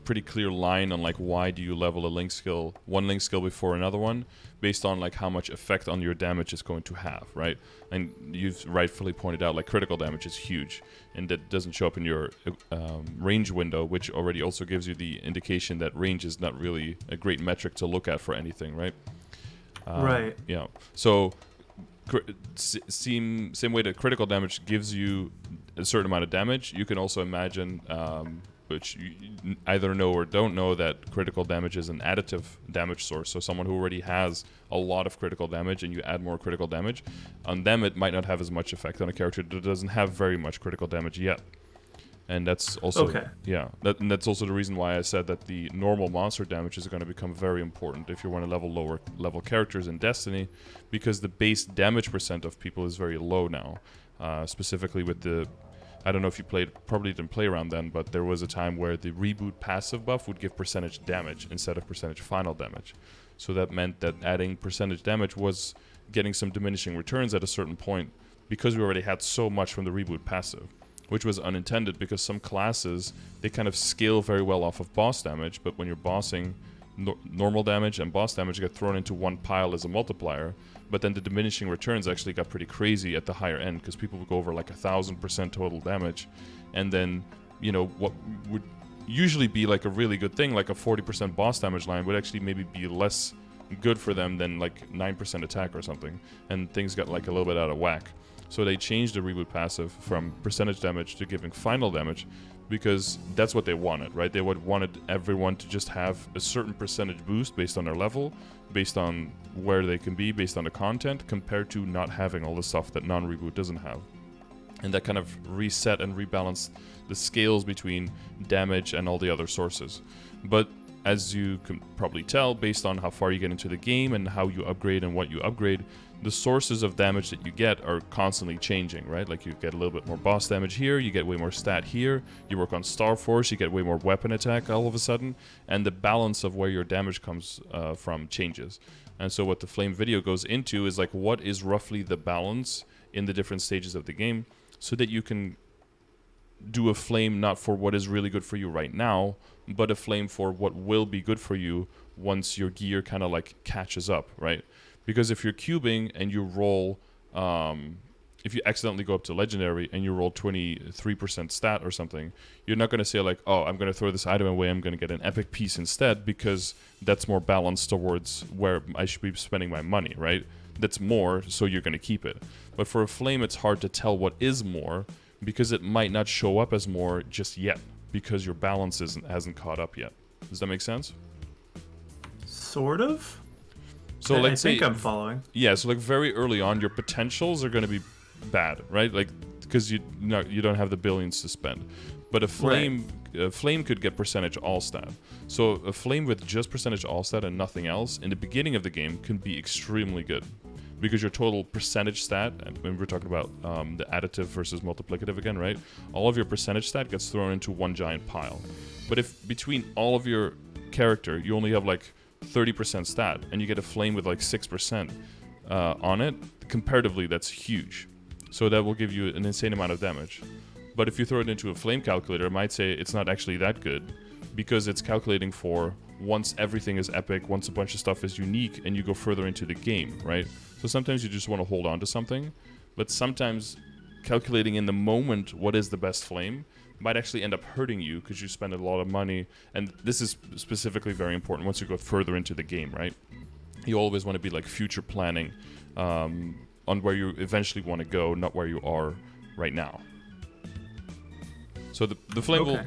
pretty clear line on like why do you level one link skill before another one, based on like how much effect on your damage it's going to have, right? And you've rightfully pointed out like critical damage is huge, and that doesn't show up in your range window, which already also gives you the indication that range is not really a great metric to look at for anything, right? Right. Yeah. So same way that critical damage gives you a certain amount of damage, you can also imagine, which you either know or don't know, that critical damage is an additive damage source. So someone who already has a lot of critical damage and you add more critical damage, on them it might not have as much effect on a character that doesn't have very much critical damage yet. And that's also that's also the reason why I said that the normal monster damage is going to become very important if you want to level lower level characters in Destiny, because the base damage percent of people is very low now. Specifically with I don't know if you probably didn't play around then, but there was a time where the reboot passive buff would give percentage damage instead of percentage final damage. So that meant that adding percentage damage was getting some diminishing returns at a certain point, because we already had so much from the reboot passive, which was unintended, because some classes, they kind of scale very well off of boss damage, but when you're bossing, normal damage and boss damage get thrown into one pile as a multiplier, but then the diminishing returns actually got pretty crazy at the higher end, because people would go over like 1,000% total damage, and then, what would usually be like a really good thing, like a 40% boss damage line, would actually maybe be less good for them than like 9% attack or something, and things got like a little bit out of whack. So they changed the reboot passive from percentage damage to giving final damage, because that's what they wanted, right? They wanted everyone to just have a certain percentage boost based on their level, based on where they can be, based on the content, compared to not having all the stuff that non-reboot doesn't have. And that kind of reset and rebalanced the scales between damage and all the other sources. But as you can probably tell, based on how far you get into the game and how you upgrade and what you upgrade, the sources of damage that you get are constantly changing, right? Like you get a little bit more boss damage here, you get way more stat here, you work on Star Force, you get way more weapon attack all of a sudden, and the balance of where your damage comes from changes. And so what the flame video goes into is like what is roughly the balance in the different stages of the game, so that you can do a flame not for what is really good for you right now, but a flame for what will be good for you once your gear kind of like catches up, right? Because if you're cubing and you roll, if you accidentally go up to legendary and you roll 23% stat or something, you're not going to say like, oh, I'm going to throw this item away, I'm going to get an epic piece instead, because that's more balanced towards where I should be spending my money, right? That's more, so you're going to keep it. But for a flame, it's hard to tell what is more, because it might not show up as more just yet, because your balance hasn't caught up yet. Does that make sense? Sort of. So I think I'm following. Yeah, so like very early on, your potentials are going to be bad, right? Like, because you don't have the billions to spend. But a flame could get percentage all stat. So a flame with just percentage all stat and nothing else in the beginning of the game can be extremely good, because your total percentage stat, and when we're talking about the additive versus multiplicative again, right? All of your percentage stat gets thrown into one giant pile. But if between all of your character, you only have like 30% stat, and you get a flame with like 6% on it, comparatively that's huge. So that will give you an insane amount of damage. But if you throw it into a flame calculator, it might say it's not actually that good, because it's calculating for once everything is epic, once a bunch of stuff is unique, and you go further into the game, right? So sometimes you just want to hold on to something, but sometimes calculating in the moment what is the best flame might actually end up hurting you, because you spend a lot of money. And this is specifically very important once you go further into the game, right? You always want to be like future planning on where you eventually want to go, not where you are right now. So the flame will,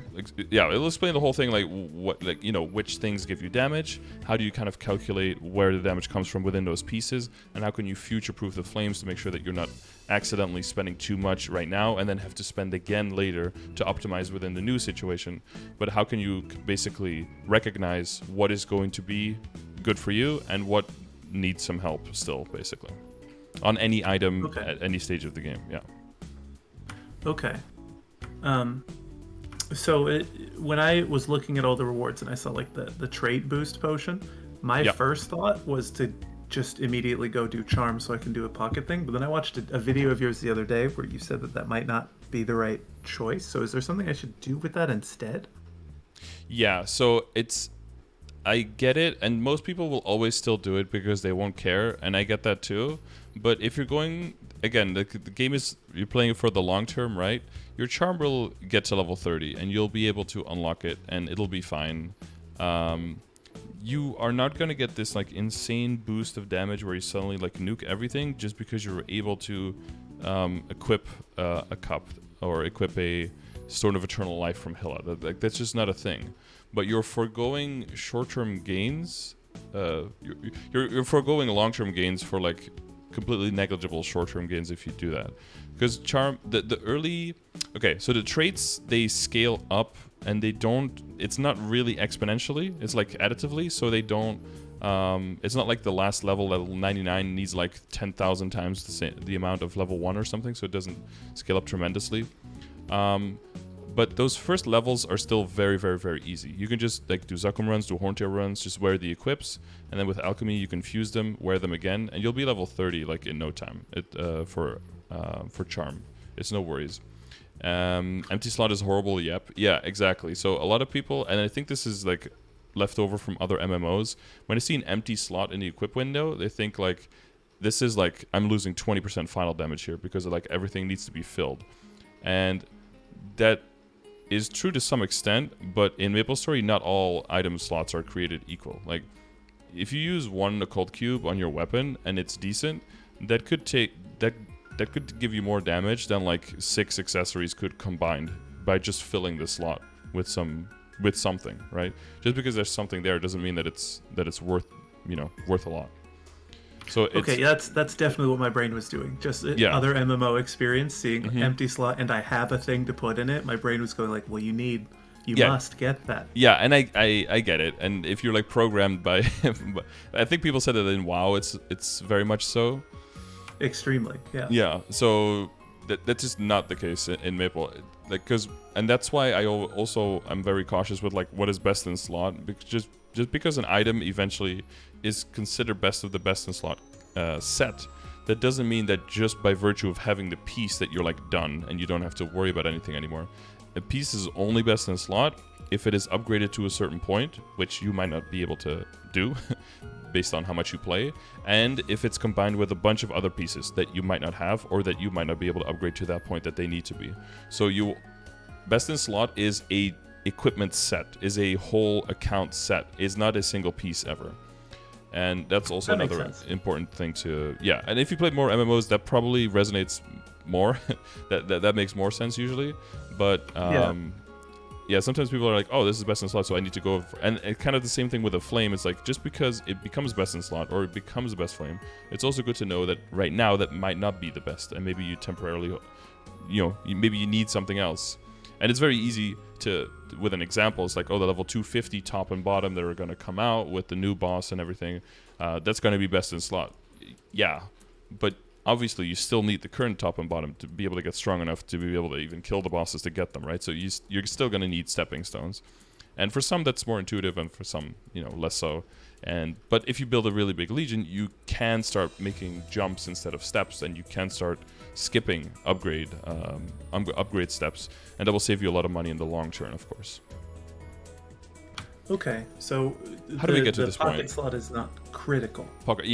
it'll explain the whole thing, like what, like, you know, which things give you damage, how do you kind of calculate where the damage comes from within those pieces, and how can you future-proof the flames to make sure that you're not accidentally spending too much right now and then have to spend again later to optimize within the new situation. But how can you basically recognize what is going to be good for you and what needs some help still, basically, on any item at any stage of the game. Yeah. Okay. So when I was looking at all the rewards and I saw like the trait boost potion, my first thought was to just immediately go do charm so I can do a pocket thing. But then I watched a video of yours the other day where you said that might not be the right choice. So is there something I should do with that instead? Yeah, so I get it, and most people will always still do it because they won't care, and I get that too. But if you're going, again, the game is, you're playing it for the long term, right? Your charm will get to level 30, and you'll be able to unlock it, and it'll be fine. You are not going to get this like insane boost of damage where you suddenly like nuke everything just because you were able to equip a cup or equip a Stone of Eternal Life from Hilla. That's just not a thing. But you're foregoing short-term gains. You're foregoing long-term gains for like completely negligible short-term gains if you do that. Because charm, the early, so the traits, they scale up and they don't. It's not really exponentially. It's like additively. So they don't. It's not like the last level 99 needs like 10,000 times the amount of level 1 or something. So it doesn't scale up tremendously. But those first levels are still very, very, very easy. You can just like do Zakum runs, do Horntail runs, just wear the equips, and then with Alchemy you can fuse them, wear them again, and you'll be level 30 like in no time. For Charm, it's no worries. Empty slot is horrible. Yep, yeah, exactly. So a lot of people, and I think this is like left over from other MMOs. When I see an empty slot in the equip window, they think like this is like I'm losing 20% final damage here because like everything needs to be filled, and that is true to some extent, but in MapleStory, not all item slots are created equal. Like, if you use one occult cube on your weapon and it's decent, that could could give you more damage than like 6 accessories could combined by just filling the slot with something, right? Just because there's something there doesn't mean that it's worth a lot. So it's, that's definitely what my brain was doing. Just other MMO experience, seeing empty slot, and I have a thing to put in it. My brain was going like, "Well, you must get that." Yeah, and I get it. And if you're like programmed by, I think people said that in WoW, it's very much so. Extremely, yeah. Yeah, so that's just not the case in Maple, like and that's why I'm very cautious with like what is best in slot, because just because an item eventually is considered best of the best in slot set, that doesn't mean that just by virtue of having the piece that you're like done and you don't have to worry about anything anymore. A piece is only best in slot if it is upgraded to a certain point, which you might not be able to do based on how much you play, and if it's combined with a bunch of other pieces that you might not have or that you might not be able to upgrade to that point that they need to be. So best in slot is a equipment set, is a whole account set, is not a single piece ever. And that's also another important thing to, yeah. And if you play more MMOs, that probably resonates more. that makes more sense usually. But yeah, sometimes people are like, oh, this is best in slot, so I need to go. And kind of the same thing with a flame. It's like, just because it becomes best in slot or it becomes the best flame, it's also good to know that right now that might not be the best. And maybe you temporarily, maybe you need something else. And it's very easy to, with an example, it's like, oh, the level 250 top and bottom that are going to come out with the new boss and everything, that's going to be best in slot. Yeah, but obviously you still need the current top and bottom to be able to get strong enough to be able to even kill the bosses to get them, right? So you're still going to need stepping stones. And for some, that's more intuitive, and for some, less so. But if you build a really big legion, you can start making jumps instead of steps, and you can start skipping upgrade steps, and that will save you a lot of money in the long term, of course. Okay, so how do we get to this point? The pocket slot is not critical. Pocket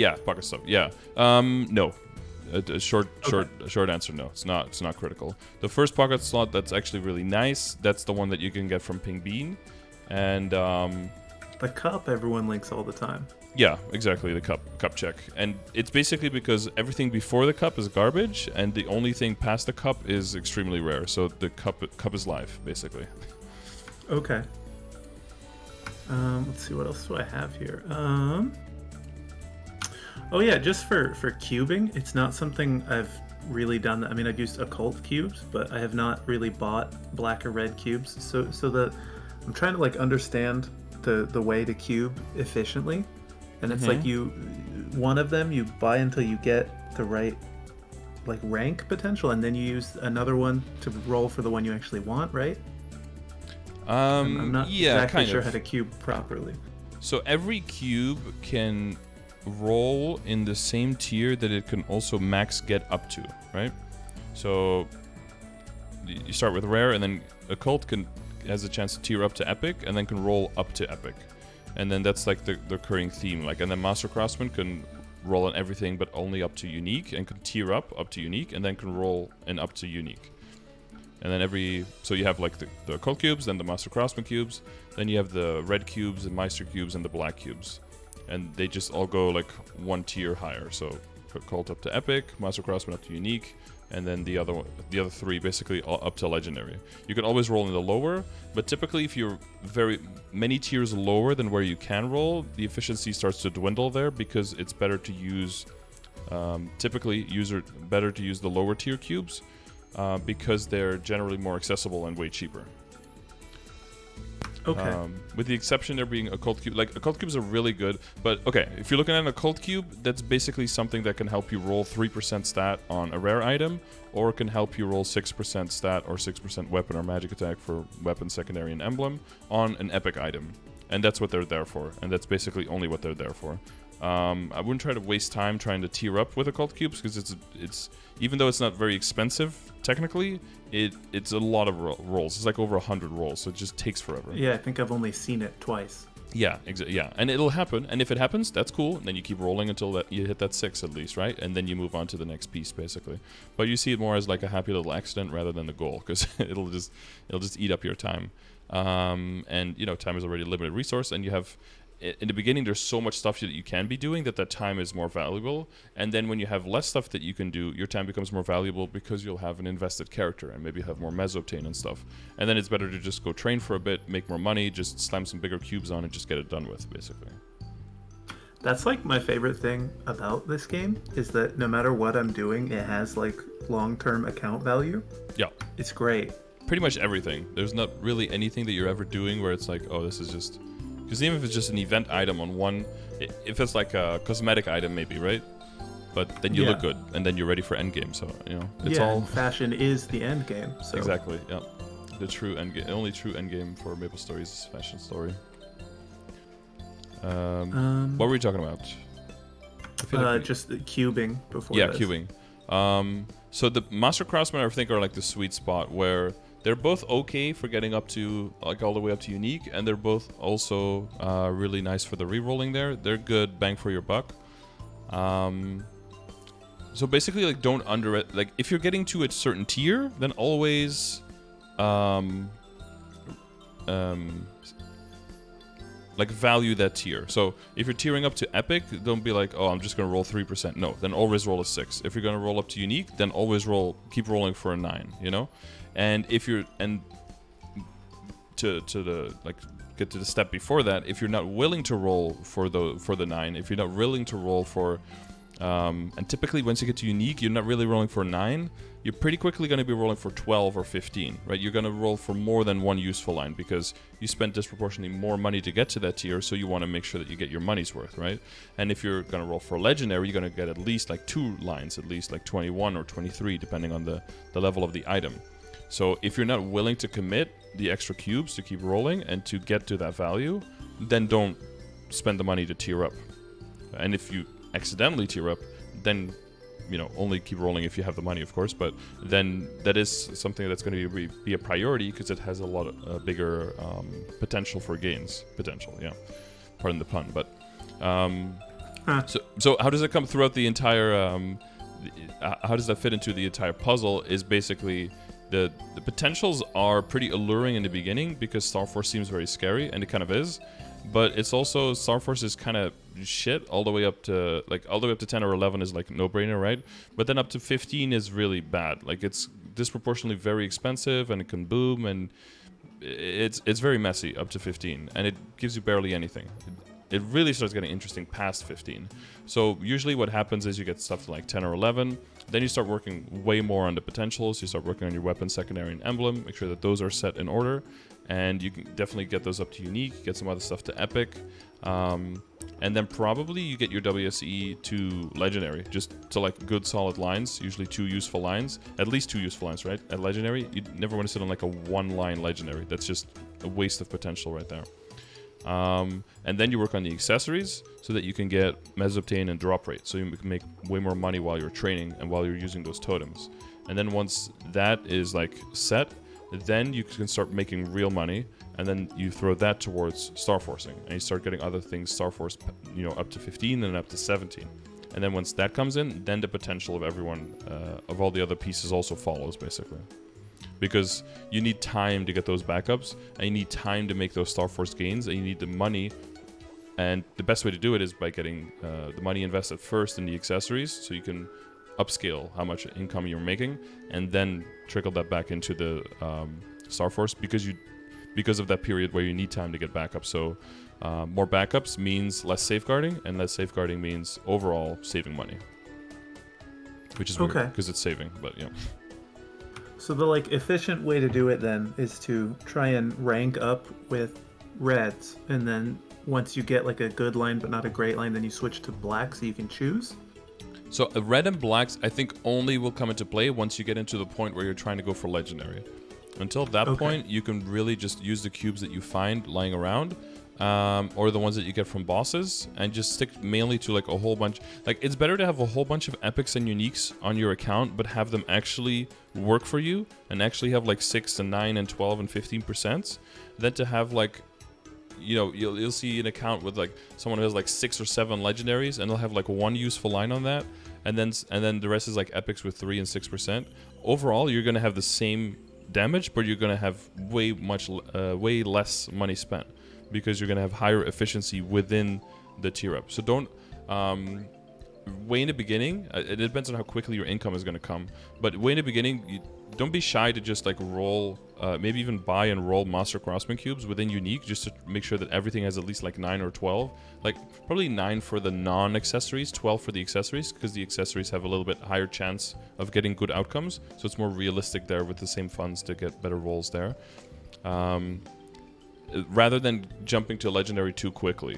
slot. Yeah. No. A short answer, no. It's not critical. The first pocket slot that's actually really nice, that's the one that you can get from Ping Bean. And the cup everyone links all the time. Yeah, exactly, the cup check. And it's basically because everything before the cup is garbage, and the only thing past the cup is extremely rare. So the cup is live, basically. Okay. Let's see, what else do I have here? Oh yeah, just for cubing, it's not something I've really done. I mean, I've used occult cubes, but I have not really bought black or red cubes. So I'm trying to like understand the way to cube efficiently, and it's like one of them you buy until you get the right like rank potential, and then you use another one to roll for the one you actually want, right? I'm not exactly sure how to cube properly. So every cube can roll in the same tier that it can also max get up to, right? So you start with rare, and then occult has a chance to tier up to epic, and then can roll up to epic, and then that's like the recurring theme. Like, and then master craftsman can roll on everything but only up to unique, and can tier up to unique, and then can roll and up to unique. And then so you have like the occult cubes, then the master craftsman cubes, then you have the red cubes, the meister cubes, and the black cubes. And they just all go like one tier higher. So occult up to epic, master craftsman up to unique, and then the other three basically all up to legendary. You can always roll in the lower, but typically if you're very many tiers lower than where you can roll, the efficiency starts to dwindle there, because it's better to use better to use the lower tier cubes, because they're generally more accessible and way cheaper. Okay. With the exception there being occult cube. Like, occult cubes are really good, but okay, if you're looking at an occult cube, that's basically something that can help you roll 3% stat on a rare item, or can help you roll 6% stat or 6% weapon or magic attack for weapon, secondary, and emblem on an epic item. And that's what they're there for, and that's basically only what they're there for. I wouldn't try to waste time trying to tier up with occult cubes, because it's even though it's not very expensive technically, it's a lot of rolls. It's like over 100 rolls, so it just takes forever. Yeah, I think I've only seen it twice. Yeah, yeah, and it'll happen. And if it happens, that's cool. And then you keep rolling until you hit that 6 at least, right? And then you move on to the next piece, basically. But you see it more as like a happy little accident rather than the goal, because it'll just eat up your time. And time is already a limited resource, and you have. In the beginning, there's so much stuff that you can be doing that time is more valuable. And then when you have less stuff that you can do, your time becomes more valuable because you'll have an invested character and maybe have more mesoptane and stuff. And then it's better to just go train for a bit, make more money, just slam some bigger cubes on and just get it done with, basically. That's like my favorite thing about this game, is that no matter what I'm doing, it has like long-term account value. Yeah. It's great. Pretty much everything. There's not really anything that you're ever doing where it's like, oh, this is just... Because even if it's just an event item on one, if it's like a cosmetic item, maybe, right? But then you look good, and then you're ready for endgame. So it's all. Fashion is the endgame. So. Exactly. Yeah, the true endgame. Only true endgame for MapleStory is fashion story. What were we talking about? I feel like just cubing before. yeah, this. cubing. So the Master Craftsmen, I think, are like the sweet spot where they're both okay for getting up to like all the way up to unique, and they're both also really nice for the re-rolling there. They're good bang for your buck. So basically, like, don't like if you're getting to a certain tier, then always like value that tier. So if you're tiering up to epic, don't be like, oh, I'm just gonna roll 3%. No, then always roll a 6. If you're gonna roll up to unique, then always keep rolling for a 9. You know, and if you're to the like get to the step before that, if you're not willing to roll for the 9, if you're not willing to roll for and typically once you get to unique, you're not really rolling for 9. You're pretty quickly going to be rolling for 12 or 15, right? You're going to roll for more than one useful line because you spent disproportionately more money to get to that tier, so you want to make sure that you get your money's worth, right? And if you're going to roll for legendary, you're going to get at least like 2 lines, at least like 21 or 23, depending on the level of the item. So if you're not willing to commit the extra cubes to keep rolling and to get to that value, then don't spend the money to tier up. And if you accidentally tier up, then only keep rolling if you have the money, of course, but then that is something that's going to be a priority because it has a lot of bigger potential for gains. Pardon the pun, but so how does it come throughout the entire how does that fit into the entire puzzle is basically the potentials are pretty alluring in the beginning because Star Force seems very scary, and it kind of is. But it's also, Star Force is kind of shit all the way up to 10 or 11 is like no-brainer, right? But then up to 15 is really bad. Like it's disproportionately very expensive and it can boom and it's very messy up to 15 and it gives you barely anything. It really starts getting interesting past 15. So usually what happens is you get stuff to like 10 or 11, then you start working way more on the potentials, you start working on your weapon, secondary, and emblem, make sure that those are set in order, and you can definitely get those up to unique, get some other stuff to epic, and then probably you get your WSE to legendary, just to like good solid lines, usually 2 useful lines, at least 2 useful lines, right? At legendary, you never want to sit on like a 1-line legendary, that's just a waste of potential right there. And then you work on the accessories so that you can get mesobtain and drop rate, so you can make way more money while you're training and while you're using those totems. And then once that is like set, then you can start making real money, and then you throw that towards Star Forcing, and you start getting other things Star Force, up to 15 and up to 17. And then once that comes in, then the potential of everyone, of all the other pieces also follows, basically. Because you need time to get those backups, and you need time to make those Star Force gains, and you need the money. And the best way to do it is by getting the money invested first in the accessories, so you can upscale how much income you're making, and then trickle that back into the Star Force, because of that period where you need time to get backups. So more backups means less safeguarding, and less safeguarding means overall saving money, which is weird because it's saving, but yeah. So the efficient way to do it then is to try and rank up with reds, and then once you get like a good line but not a great line, then you switch to black so you can choose. So red and blacks, I think, only will come into play once you get into the point where you're trying to go for legendary. Until that point, you can really just use the cubes that you find lying around, or the ones that you get from bosses, and just stick mainly to like a whole bunch. Like, it's better to have a whole bunch of epics and uniques on your account, but have them actually work for you and actually have like 6 and 9 and 12 and 15%, than to have like, you'll see an account with like someone who has like 6 or 7 legendaries, and they'll have like 1 useful line on that, and then the rest is like epics with 3 and 6%. Overall, you're gonna have the same damage, but you're gonna have way less money spent, because you're gonna have higher efficiency within the tier up. So don't way in the beginning. It depends on how quickly your income is gonna come, but way in the beginning, don't be shy to just like roll, maybe even buy and roll Master Craftsman cubes within unique, just to make sure that everything has at least like 9 or 12. Like probably 9 for the non-accessories, 12 for the accessories, because the accessories have a little bit higher chance of getting good outcomes. So it's more realistic there with the same funds to get better rolls there. Rather than jumping to legendary too quickly.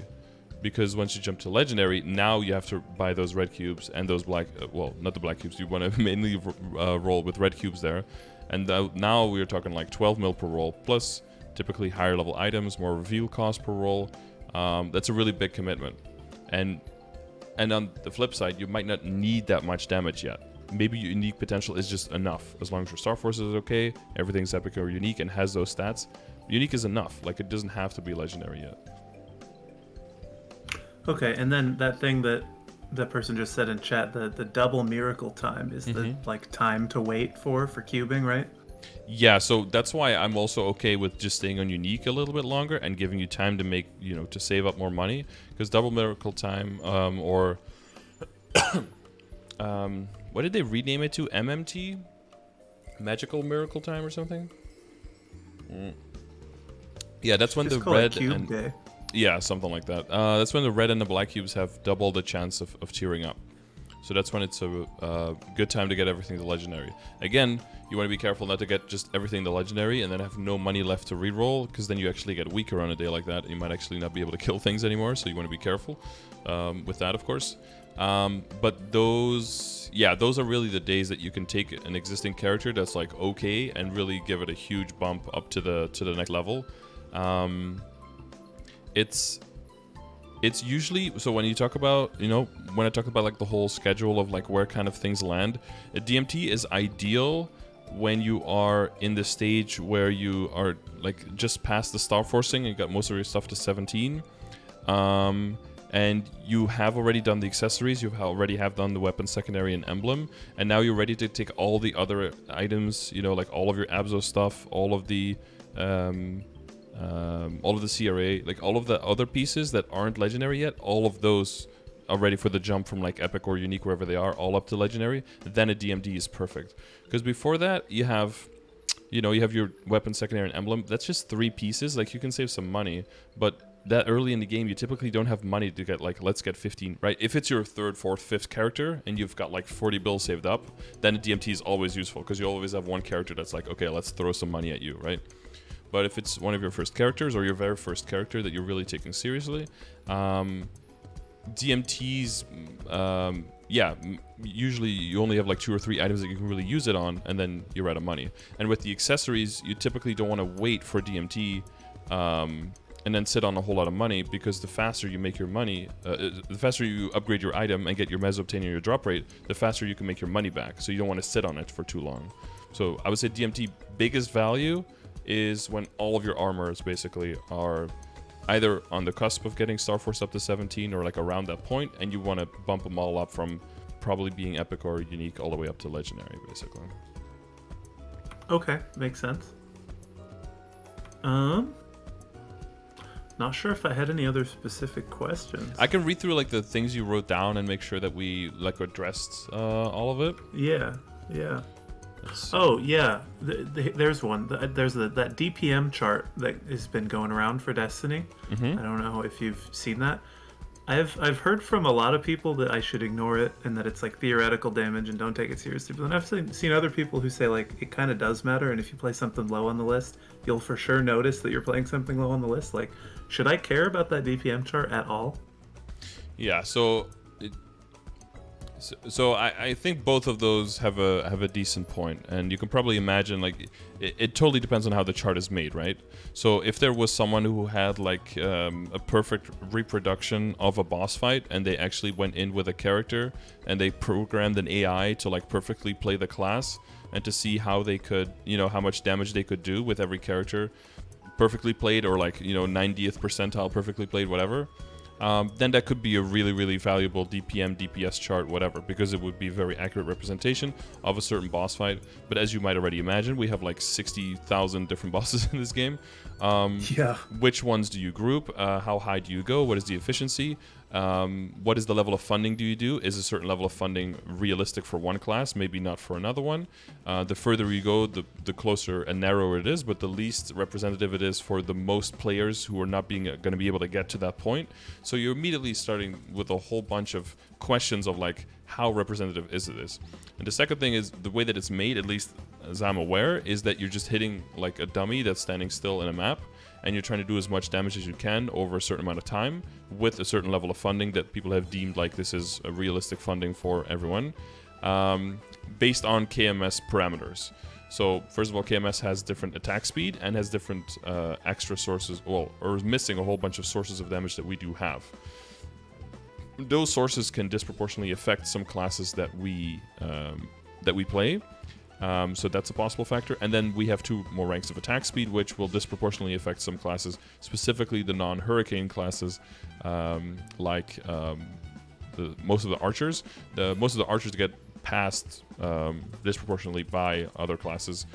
Because once you jump to legendary, now you have to buy those red cubes and those black, well, not the black cubes, you want to mainly roll with red cubes there. And now we're talking like 12 mil per roll, plus typically higher level items, more reveal cost per roll, That's a really big commitment. And on the flip side, you might not need that much damage yet. Maybe your unique potential is just enough. As long as your Star Force is okay, everything's epic or unique and has those stats, unique is enough. Like, it doesn't have to be legendary yet. Okay, and then that thing that that person just said in chat, the double miracle time is the like time to wait for cubing, right? Yeah, so that's why I'm also okay with just staying on unique a little bit longer and giving you time to make, to save up more money. Because double miracle time, or what did they rename it to? MMT? Magical miracle time or something? Yeah, that's when Just the call it red cube and day. yeah, something like that. That's when the red and the black cubes have double the chance of tearing up. So that's when it's a good time to get everything to legendary. Again, you want to be careful not to get just everything to legendary and then have no money left to reroll, because then you actually get weaker on a day like that. And you might actually not be able to kill things anymore, so you want to be careful with that, of course. But those are really the days that you can take an existing character that's like okay and really give it a huge bump up to the next level. It's usually, so when you talk about, when I talk about like the whole schedule of like where kind of things land, a DMT is ideal when you are in the stage where you are like just past the star forcing and you got most of your stuff to 17. And you have already done the accessories, you already have done the weapon secondary and emblem, and now you're ready to take all the other items, like all of your Abzo stuff, all of the CRA, like all of the other pieces that aren't legendary yet, all of those are ready for the jump from like epic or unique, wherever they are, all up to legendary. Then a DMD is perfect. Because before that, you have your weapon secondary and emblem. That's just 3 pieces. Like, you can save some money, but that early in the game, you typically don't have money to get like, let's get 15, right? If it's your 3rd, 4th, 5th character and you've got like 40 bills saved up, then a DMT is always useful, because you always have one character that's like, okay, let's throw some money at you, right? But if it's one of your first characters or your very first character that you're really taking seriously, DMTs, usually you only have like 2 or 3 items that you can really use it on, and then you're out of money. And with the accessories, you typically don't want to wait for DMT and then sit on a whole lot of money, because the faster you make your money, the faster you upgrade your item and get your meso obtaining your drop rate, the faster you can make your money back. So you don't want to sit on it for too long. So I would say DMT biggest value is when all of your armors basically are either on the cusp of getting Star Force up to 17 or like around that point, and you want to bump them all up from probably being epic or unique all the way up to legendary, basically. Okay, makes sense. Not sure if I had any other specific questions. I can read through like the things you wrote down and make sure that we like addressed all of it. Yeah. Oh yeah, there's one. There's that DPM chart that has been going around for Destiny. I don't know if you've seen that. I've heard from a lot of people that I should ignore it and that it's like theoretical damage and don't take it seriously. But then I've seen other people who say like it kind of does matter, and if you play something low on the list, you'll for sure notice that you're playing something low on the list. Like, should I care about that DPM chart at all? Yeah, so I think both of those have a decent point, and you can probably imagine like it totally depends on how the chart is made, right? So if there was someone who had like a perfect reproduction of a boss fight, and they actually went in with a character and they programmed an AI to like perfectly play the class and to see how they could, how much damage they could do with every character perfectly played, or like 90th percentile perfectly played, whatever. Then that could be a really, really valuable DPM, DPS chart, whatever, because it would be a very accurate representation of a certain boss fight. But as you might already imagine, we have like 60,000 different bosses in this game. Which ones do you group? How high do you go? What is the efficiency? What is the level of funding do you do? Is a certain level of funding realistic for one class, maybe not for another one? The further you go, the closer and narrower it is, but the least representative it is for the most players who are not going to be able to get to that point. So you're immediately starting with a whole bunch of questions of like, how representative is this? And the second thing is the way that it's made, at least as I'm aware, is that you're just hitting like a dummy that's standing still in a map, and you're trying to do as much damage as you can over a certain amount of time with a certain level of funding that people have deemed like this is a realistic funding for everyone, based on KMS parameters. So first of all, KMS has different attack speed and has different extra sources, well, or is missing a whole bunch of sources of damage that we do have. Those sources can disproportionately affect some classes that we play. So that's a possible factor. And then we have 2 more ranks of attack speed, which will disproportionately affect some classes, specifically the non-hurricane classes, like most of the archers. Most of the archers get passed disproportionately by other classes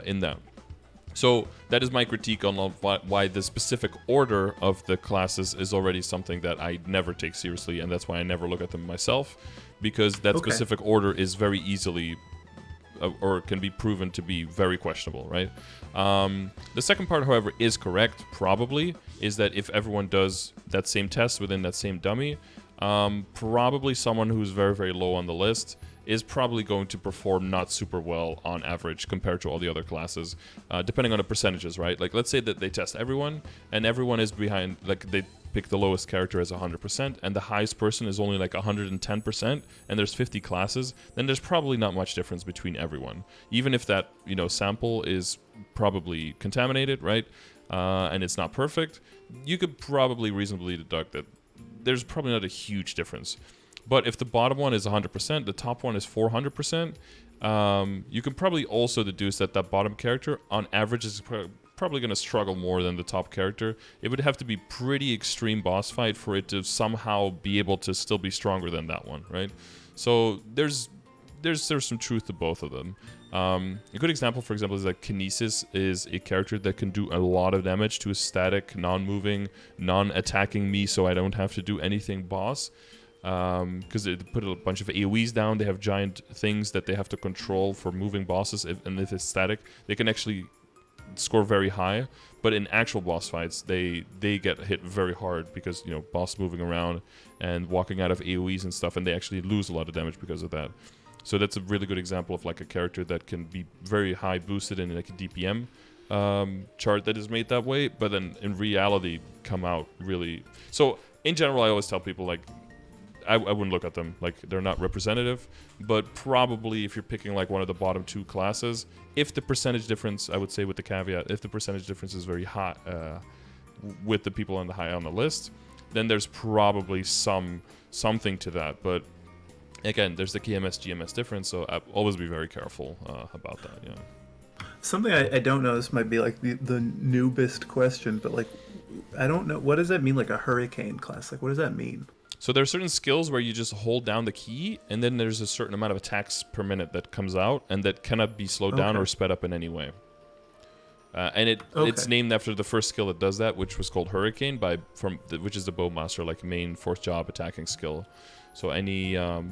in that. So that is my critique on why the specific order of the classes is already something that I never take seriously, and that's why I never look at them myself, because that specific order is very easily or can be proven to be very questionable, right? The second part, however, is correct, probably, is that if everyone does that same test within that same dummy, probably someone who's very, very low on the list is probably going to perform not super well on average compared to all the other classes, depending on the percentages, right? Like, let's say that they test everyone, and everyone is behind, like, they pick the lowest character as 100%, and the highest person is only like 110%, and there's 50 classes, then there's probably not much difference between everyone. Even if that, sample is probably contaminated, right? And it's not perfect, you could probably reasonably deduct that there's probably not a huge difference. But if the bottom one is 100%, the top one is 400%, you can probably also deduce that bottom character, on average, is probably going to struggle more than the top character. It would have to be pretty extreme boss fight for it to somehow be able to still be stronger than that one, right? So there's some truth to both of them. A good example, for example, is that Kinesis is a character that can do a lot of damage to a static, non-moving, non-attacking me, so I don't have to do anything boss. Because they put a bunch of AoEs down, they have giant things that they have to control for moving bosses, and if it's static, they can actually score very high. But in actual boss fights, they get hit very hard because, boss moving around and walking out of AoEs and stuff, and they actually lose a lot of damage because of that. So that's a really good example of like a character that can be very high boosted in like a DPM chart that is made that way, but then in reality come out really... So in general, I always tell people, like, I wouldn't look at them, like, they're not representative, but probably if you're picking like one of the bottom 2 classes, if the percentage difference, I would say with the caveat, if the percentage difference is very high with the people on the list, then there's probably something to that. But again, there's the KMS GMS difference, so I'll always be very careful about that. Yeah. Something I don't know, this might be like the noobest question, but like, I don't know, what does that mean, like a hurricane class? Like, what does that mean? So there are certain skills where you just hold down the key, and then there's a certain amount of attacks per minute that comes out, and that cannot be slowed down or sped up in any way. And it's named after the first skill that does that, which was called Hurricane, which is the Bowmaster, like, main fourth job attacking skill. So a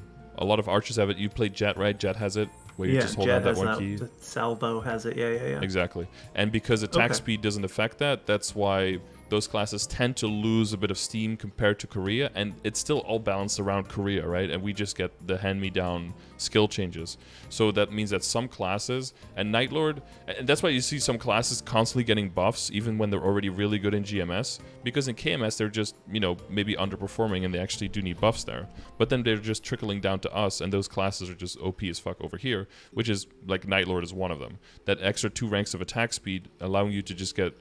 lot of archers have it. You played Jet, right? Jet has it, where you just hold down that one key. The Salvo has it, yeah. Exactly. And because attack speed doesn't affect that, that's why those classes tend to lose a bit of steam compared to Korea, and it's still all balanced around Korea, right? And we just get the hand-me-down skill changes. So that means that some classes, and Night Lord, and that's why you see some classes constantly getting buffs, even when they're already really good in GMS, because in KMS they're just, maybe underperforming, and they actually do need buffs there. But then they're just trickling down to us, and those classes are just OP as fuck over here, which is, like, Night Lord is one of them. That extra 2 ranks of attack speed, allowing you to just get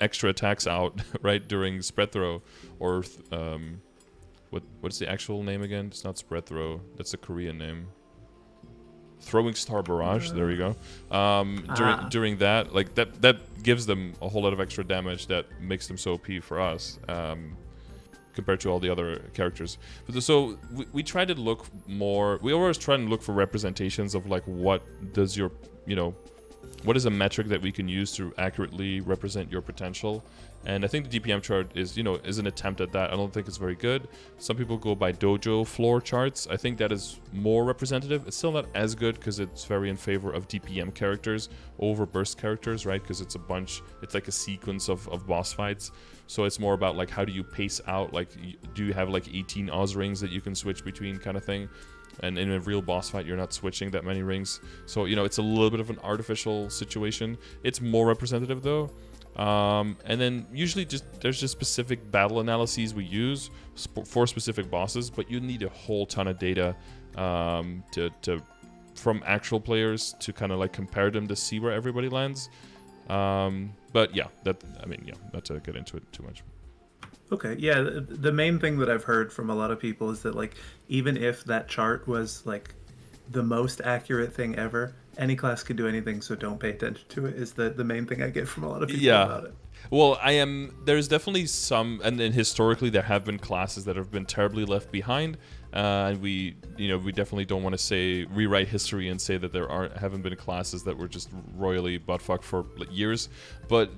extra attacks out right during spread throw, or what's the actual name again? It's not spread throw, that's the Korean name. Throwing star barrage, there you go. During that, like, that gives them a whole lot of extra damage that makes them so OP for us, compared to all the other characters. So we try to look more, we always try and look for representations of, like, what does your, what is a metric that we can use to accurately represent your potential? And I think the DPM chart is an attempt at that. I don't think it's very good. Some people go by dojo floor charts. I think that is more representative. It's still not as good because it's very in favor of DPM characters over burst characters, right? Because it's like a sequence of boss fights. So it's more about, like, how do you pace out? Like, do you have like 18 Oz rings that you can switch between, kind of thing? And in a real boss fight, you're not switching that many rings. So, it's a little bit of an artificial situation. It's more representative, though. And then usually there's just specific battle analyses we use for specific bosses, but you need a whole ton of data from actual players to kind of like compare them to see where everybody lands. But yeah, not to get into it too much. Okay, yeah, the main thing that I've heard from a lot of people is that, like, even if that chart was, like, the most accurate thing ever, any class can do anything, so don't pay attention to it, is the main thing I get from a lot of people about it. Well, there's definitely some, and then historically there have been classes that have been terribly left behind, and we definitely don't want to rewrite history and say that haven't been classes that were just royally buttfucked for years, but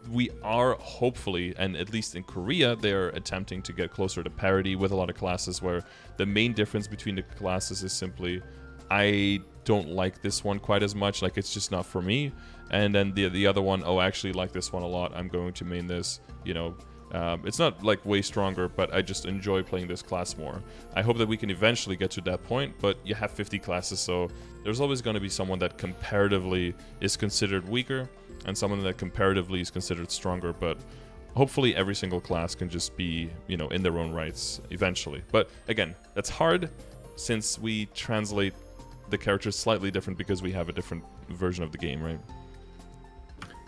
we are hopefully, and at least in Korea, they're attempting to get closer to parity with a lot of classes where the main difference between the classes is simply, I don't like this one quite as much, like it's just not for me. And then the other one, I actually like this one a lot, I'm going to main this, it's not like way stronger, but I just enjoy playing this class more. I hope that we can eventually get to that point, but you have 50 classes, so there's always going to be someone that comparatively is considered weaker, and someone that comparatively is considered stronger, but hopefully every single class can just be, in their own rights eventually. But again, that's hard since we translate the characters slightly different because we have a different version of the game, right?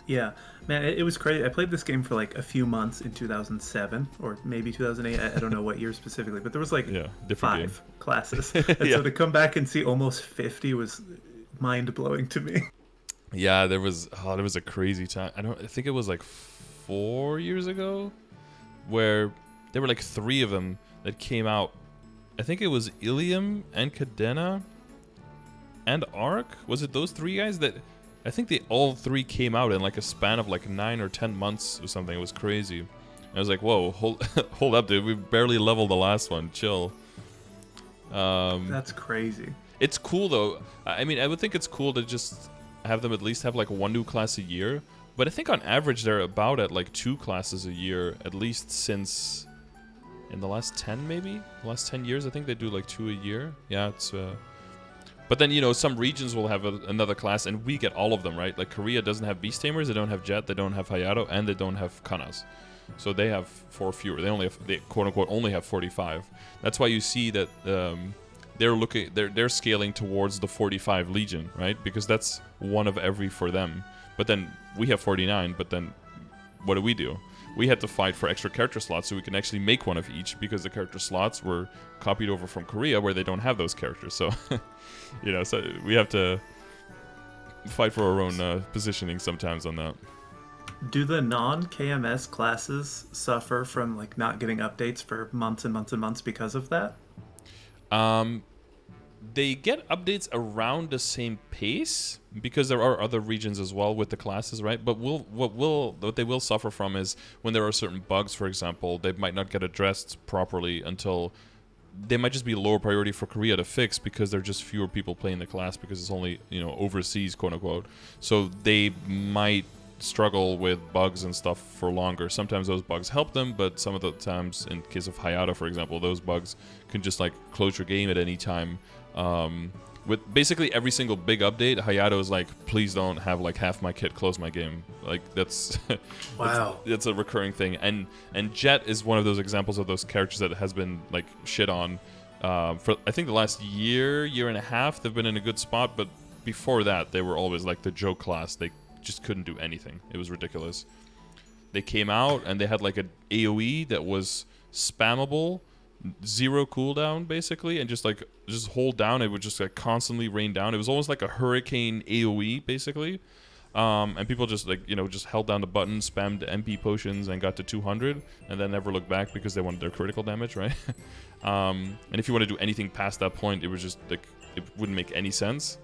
Yeah, man, it was crazy. I played this game for like a few months in 2007 or maybe 2008. I don't know what year specifically, but there was like 5 classes. And so to come back and see almost 50 was mind-blowing to me. Yeah, there was a crazy time. I think it was like 4 years ago where there were like 3 of them that came out. I think it was Ilium and Cadena and Ark. Was it those 3 guys that I think they all 3 came out in like a span of like 9 or 10 months or something. It was crazy. I was like, whoa, hold up, dude. We barely leveled the last one. Chill. That's crazy. It's cool though. I mean, I would think it's cool to just have them at least have like 1 new class a year, but I think on average they're about at like 2 classes a year, at least since in the last 10 maybe? The last 10 years I think they do like 2 a year. Yeah, it's but then, some regions will have another class, and we get all of them, right? Like Korea doesn't have Beast Tamers, they don't have Jet, they don't have Hayato, and they don't have Kanas. So they have 4 fewer. They quote unquote only have 45. That's why you see that they're scaling towards the 45 Legion, right? Because that's 1 of every for them. But then we have 49, but then what do? We had to fight for extra character slots so we can actually make 1 of each, because the character slots were copied over from Korea where they don't have those characters. So, so we have to fight for our own positioning sometimes on that. Do the non-KMS classes suffer from like not getting updates for months and months and months because of that? They get updates around the same pace because there are other regions as well with the classes, right? But what they will suffer from is when there are certain bugs, for example, they might not get addressed properly until they might just be lower priority for Korea to fix because there are just fewer people playing the class because it's only, overseas, quote unquote. So they might struggle with bugs and stuff for longer. Sometimes those bugs help them, but some of the times, in case of Hayato, for example, those bugs can just like close your game at any time. With basically every single big update, Hayato is like, please don't have like half my kit close my game. Like that's wow. that's a recurring thing. And Jet is one of those examples of those characters that has been like shit on for I think the last year and a half. They've been in a good spot, but before that they were always like the joke class. They just couldn't do anything. It was ridiculous. They came out and they had like an AoE that was spammable, 0 cooldown basically, and just hold down. It would just like constantly rain down. It was almost like a hurricane AoE basically, and people just just held down the button, spammed MP potions, and got to 200, and then never looked back because they wanted their critical damage, right? And if you want to do anything past that point, it was just like it wouldn't make any sense.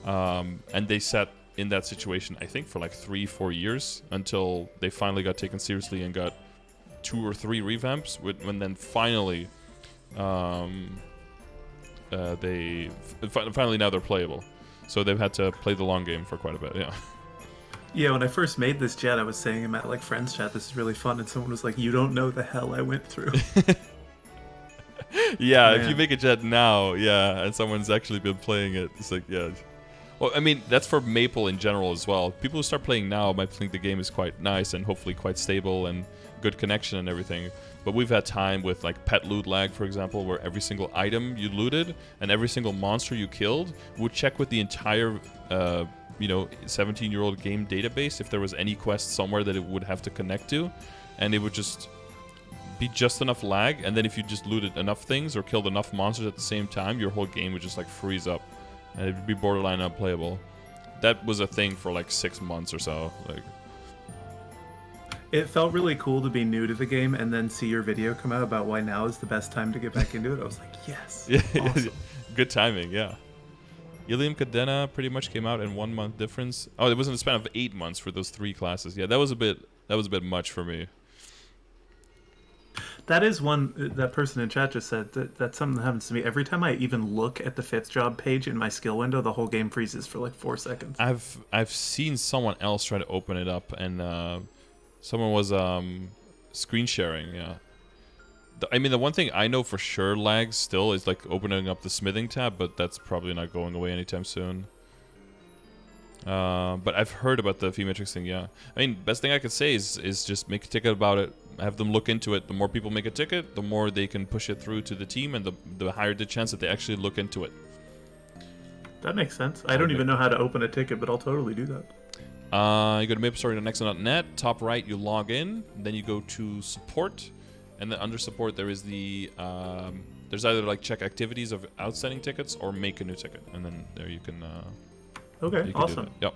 And they sat in that situation, I think, for like 3-4 years until they finally got taken seriously and got 2 or 3 revamps. When then finally, finally now they're playable. So they've had to play the long game for quite a bit. Yeah. Yeah, when I first made this jet, I was saying in my like friends chat, this is really fun, and someone was like, "You don't know the hell I went through." Yeah, Man. If you make a jet now, yeah, and someone's actually been playing it, it's like, yeah. Well, I mean, that's for Maple in general as well. People who start playing now might think the game is quite nice and hopefully quite stable and good connection and everything. But we've had time with like pet loot lag, for example, where every single item you looted and every single monster you killed would check with the entire, 17-year-old game database if there was any quest somewhere that it would have to connect to, and it would just be just enough lag. And then if you just looted enough things or killed enough monsters at the same time, your whole game would just like freeze up. And it would be borderline unplayable. That was a thing for like 6 months or so. Like, it felt really cool to be new to the game and then see your video come out about why now is the best time to get back into it. I was like, yes, awesome. Good timing, yeah. Ilium Cadena pretty much came out in 1 month difference. Oh, it was in a span of 8 months for those 3 classes. Yeah, that was a bit much for me. That is one that person in chat just said that's something that happens to me every time I even look at the 5th job page in my skill window. The whole game freezes for like 4 seconds. I've seen someone else try to open it up, and someone was screen sharing. Yeah, the one thing I know for sure lags still is like opening up the smithing tab, but that's probably not going away anytime soon. But I've heard about the fee metrics thing. Yeah, I mean, best thing I could say is just make a ticket about it. Have them look into it. The more people make a ticket, the more they can push it through to the team, and the higher the chance that they actually look into it. That makes sense. I don't even know how to open a ticket, but I'll totally do that. You go to MapleStory.nexon.net. Top right, you log in. Then you go to support, and then under support there is the there's either like check activities of outstanding tickets or make a new ticket, and then there you can. Okay, awesome. Yep.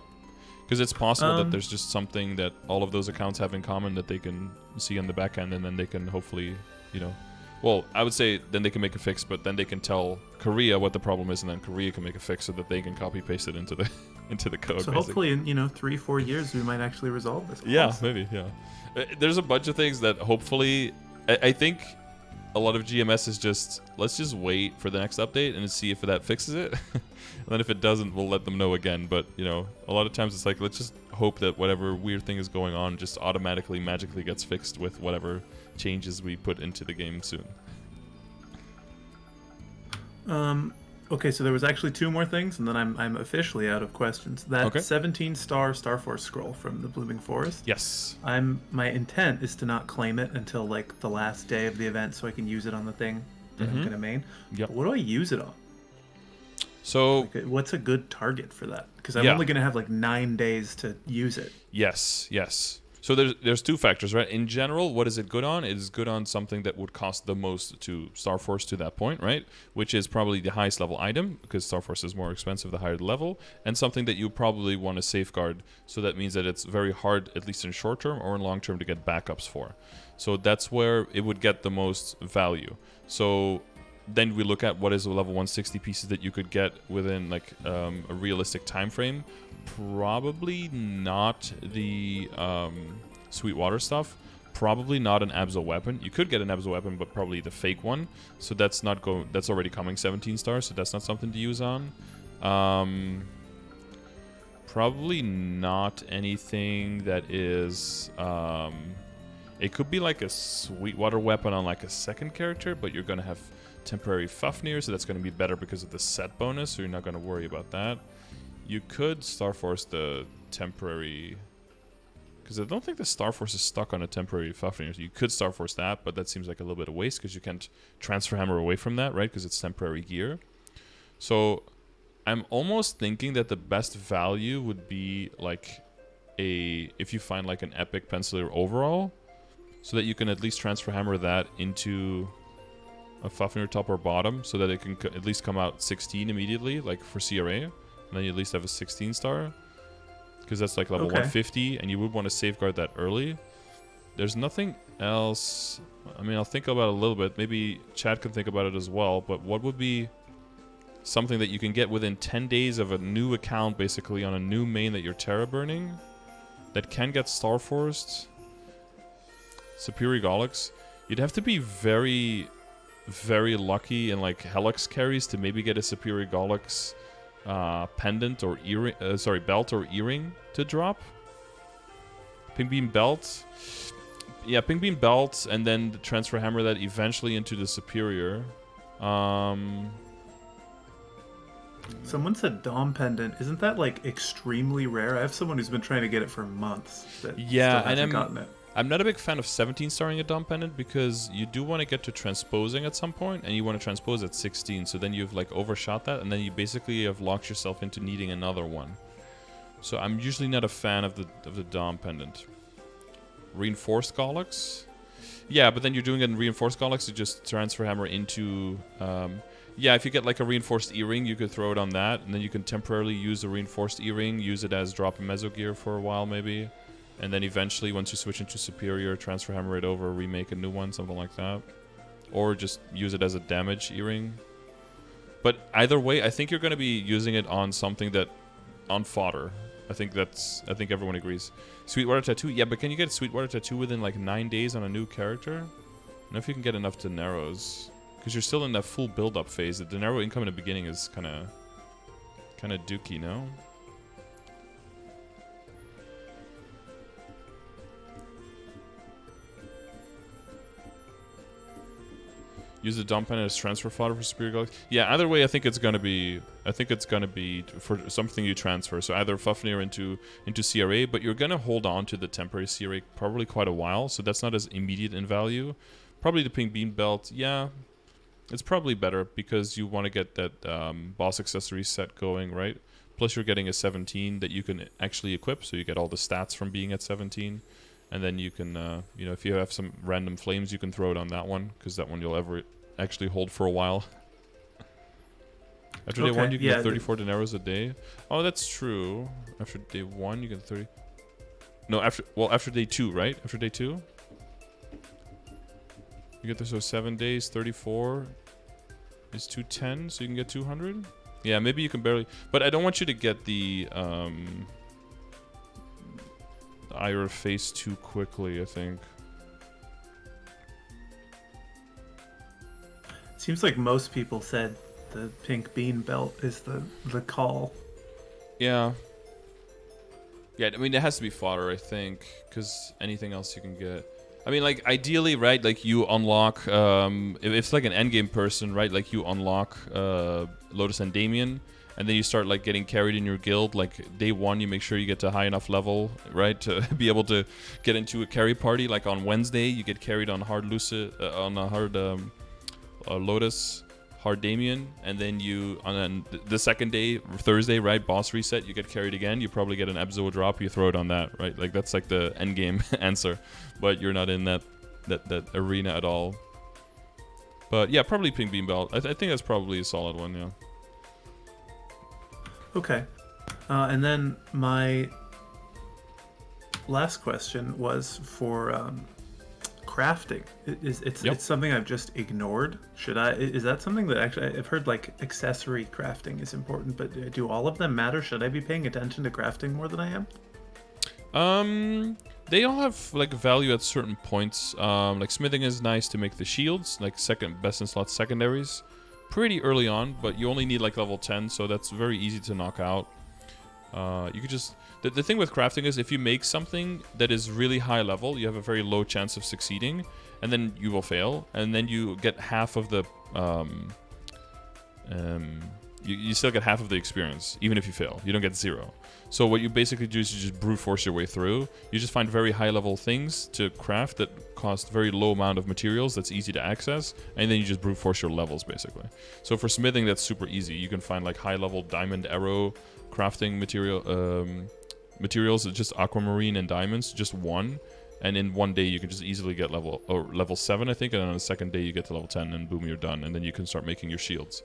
Because it's possible that there's just something that all of those accounts have in common that they can see on the back end, and then they can hopefully, well, I would say then they can make a fix, but then they can tell Korea what the problem is, and then Korea can make a fix so that they can copy paste it into the code. So hopefully in 3-4 years we might actually resolve this. Yeah, maybe. Yeah, there's a bunch of things that hopefully I think a lot of GMS is just let's just wait for the next update and see if that fixes it. And then if it doesn't, we'll let them know again. But, a lot of times it's like, let's just hope that whatever weird thing is going on just automatically, magically gets fixed with whatever changes we put into the game soon. Okay, so there was actually 2 more things, and then I'm officially out of questions. That 17-star Star Force scroll from the Blooming Forest. Yes. My intent is to not claim it until like the last day of the event, so I can use it on the thing that I'm gonna main. Yep. But what do I use it on? So what's a good target for that? Because I'm only gonna have like 9 days to use it. Yes. So there's 2 factors, right? In general, what is it good on? It is good on something that would cost the most to Star Force to that point, right? Which is probably the highest level item, because Star Force is more expensive the higher the level, and something that you probably want to safeguard. So that means that it's very hard, at least in short term or in long term, to get backups for. So that's where it would get the most value. So then we look at what is the level 160 pieces that you could get within like a realistic time frame. Probably not the Sweetwater stuff. Probably not an Abso weapon. You could get an Abso weapon, but probably the fake one. So that's not that's already coming 17 stars. So that's not something to use on. Probably not anything that is. It could be like a Sweetwater weapon on like a second character, but you're gonna have temporary Fafnir, so that's going to be better because of the set bonus, so you're not going to worry about that. You could Star Force the temporary, because I don't think the Star Force is stuck on a temporary Fafnir, so you could Star Force that, but that seems like a little bit of waste because you can't transfer hammer away from that, right, because it's temporary gear. So I'm almost thinking that the best value would be like if you find like an epic penciler overall, so that you can at least transfer hammer that into a Fafnir top or bottom, so that it can at least come out 16 immediately, like for CRA, and then you at least have a 16 star, because that's like level 150, and you would want to safeguard that early. There's nothing else. I mean, I'll think about it a little bit. Maybe Chad can think about it as well, but what would be something that you can get within 10 days of a new account, basically on a new main that you're Terra burning, that can get Star Forced? Superior Golics. You'd have to be very lucky in like Helix carries to maybe get a Superior Golics pendant or earring, belt or earring to drop. Pink Beam Belt. Yeah, Pink Beam Belt, and then the transfer hammer that eventually into the Superior. Someone said Dom Pendant. Isn't that like extremely rare? I have someone who's been trying to get it for months that Yeah, still and hasn't gotten it. I'm not a big fan of 17 starring a Dom Pendant because you do want to get to transposing at some point, and you want to transpose at 16, so then you've like overshot that, and then you basically have locked yourself into needing another one. So I'm usually not a fan of the Dom Pendant. Reinforced Gollux? Yeah, but then you're doing it in Reinforced Gollux to just transfer hammer into... yeah, if you get like a Reinforced E-Ring, you could throw it on that, and then you can temporarily use a Reinforced E-Ring, use it as drop a Meso Gear for a while maybe, and then eventually, once you switch into Superior, transfer hammer it over, remake a new one, something like that. Or just use it as a damage E-Ring. But either way, I think you're going to be using it on something that... on fodder. I think everyone agrees. Sweetwater Tattoo? Yeah, but can you get Sweetwater Tattoo within like 9 days on a new character? I don't know if you can get enough Dineros. Because you're still in that full build-up phase. The Dinero income in the beginning is kind of dookie, no? Use the dump pen as transfer fodder for Superior Galaxy. Yeah, either way, I think it's gonna be for something you transfer. So either Fafnir into CRA, but you're gonna hold on to the temporary CRA probably quite a while. So that's not as immediate in value. Probably the Pink Bean Belt. Yeah, it's probably better because you want to get that boss accessory set going, right? Plus you're getting a 17 that you can actually equip, so you get all the stats from being at 17. And then you can, you know, if you have some random flames, you can throw it on that one, because that one you'll ever actually hold for a while. After day 1, you can get 34 dineros a day. Oh, that's true. After day 1, you get 30... No, after day 2, right? After day 2? You get this, so 7 days, 34 is 210, so you can get 200? Yeah, maybe you can barely... But I don't want you to get the... Ira face too quickly, I think. Seems like most people said the Pink Bean Belt is the call. Yeah. Yeah, I mean, it has to be fodder, I think, because anything else you can get. I mean, like, ideally, right, like, you unlock, if it's like an endgame person, right, like, you unlock Lotus and Damien, and then you start, like, getting carried in your guild. Like, day 1, you make sure you get to high enough level, right, to be able to get into a carry party. Like, on Wednesday, you get carried on hard on a hard Lotus, hard Damien, and then you, on the second day, Thursday, right, boss reset, you get carried again. You probably get an Ebzo drop, you throw it on that, right? Like, that's, like, the endgame answer, but you're not in that arena at all. But, yeah, probably Pink Bean Belt. I think that's probably a solid one, yeah. Okay. And then my last question was for crafting. It's something I've just ignored. Is that something that actually I've heard, like, accessory crafting is important, but do all of them matter? Should I be paying attention to crafting more than I am? They all have, like, value at certain points. Like, smithing is nice to make the shields, like second best in slot secondaries. Pretty early on, but you only need like level 10, so that's very easy to knock out. You could just... The thing with crafting is if you make something that is really high level, you have a very low chance of succeeding, and then you will fail, and then you get half of the... you still get half of the experience, even if you fail. You don't get 0. So what you basically do is you just brute force your way through. You just find very high level things to craft that cost very low amount of materials that's easy to access, and then you just brute force your levels, basically. So for smithing, that's super easy. You can find like high level diamond arrow crafting materials, just aquamarine and diamonds, just one. And in one day, you can just easily get level 7, I think, and on the second day, you get to level 10, and boom, you're done. And then you can start making your shields.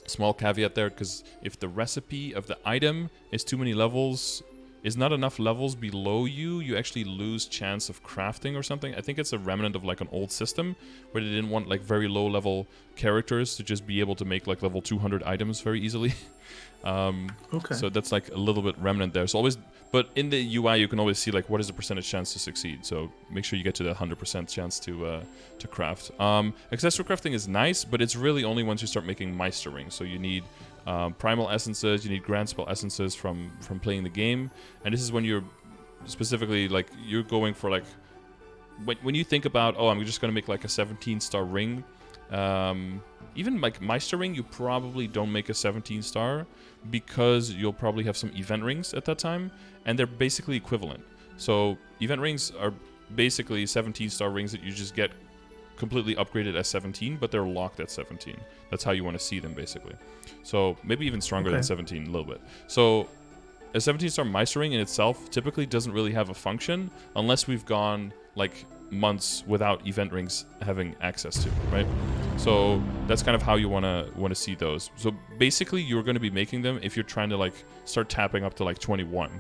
Small caveat there, because if the recipe of the item is too many levels, is not enough levels below you, you actually lose chance of crafting or something. I think it's a remnant of like an old system where they didn't want like very low level characters to just be able to make like level 200 items very easily. Okay. So that's like a little bit remnant there. So always, but in the UI you can always see like what is the percentage chance to succeed. So make sure you get to that 100% chance to craft. Accessory crafting is nice, but it's really only once you start making Meister rings. So you need primal essences, you need grand spell essences from playing the game, and this is when you're specifically like you're going for like when you think about, oh, I'm just gonna make like a 17-star ring. Even like Meister Ring, you probably don't make a 17 star because you'll probably have some event rings at that time, and they're basically equivalent. So event rings are basically 17 star rings that you just get completely upgraded as 17, but they're locked at 17. That's how you want to see them, basically. So maybe even stronger than 17 a little bit. So a 17 star Meister Ring in itself typically doesn't really have a function unless we've gone like months without event rings having access to, right? So that's kind of how you want to see those. So basically you're going to be making them if you're trying to like start tapping up to like 21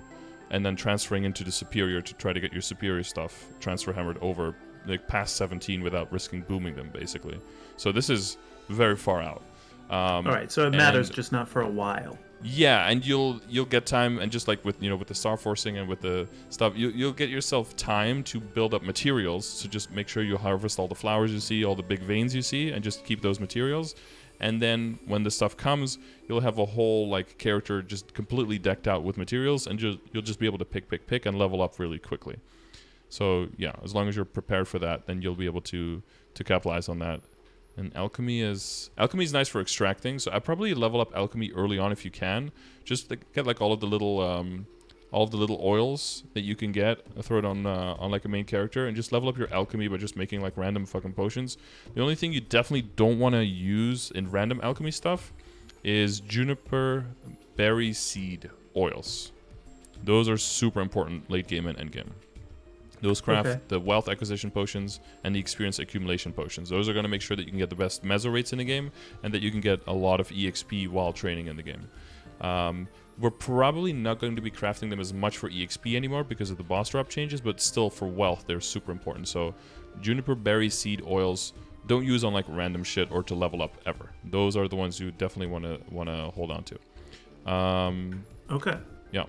and then transferring into the superior to try to get your superior stuff transfer hammered over like past 17 without risking booming them, basically. So this is very far out. All right, so it matters, just not for a while. Yeah, and you'll get time, and just like with with the star forcing and with the stuff, you'll get yourself time to build up materials. So just make sure you harvest all the flowers you see, all the big veins you see, and just keep those materials. And then when the stuff comes, you'll have a whole like character just completely decked out with materials, and you'll just be able to pick and level up really quickly. So yeah, as long as you're prepared for that, then you'll be able to capitalize on that. And alchemy is nice for extracting. So I probably level up alchemy early on if you can. Just to get like all of the little oils that you can get. Throw it on like a main character and just level up your alchemy by just making like random fucking potions. The only thing you definitely don't want to use in random alchemy stuff is juniper berry seed oils. Those are super important late game and end game. Those craft the wealth acquisition potions and the experience accumulation potions. Those are going to make sure that you can get the best meso rates in the game and that you can get a lot of EXP while training in the game. We're probably not going to be crafting them as much for EXP anymore because of the boss drop changes, but still for wealth, they're super important. So juniper berry seed oils, don't use on like random shit or to level up ever. Those are the ones you definitely want to hold on to. Okay. Yeah.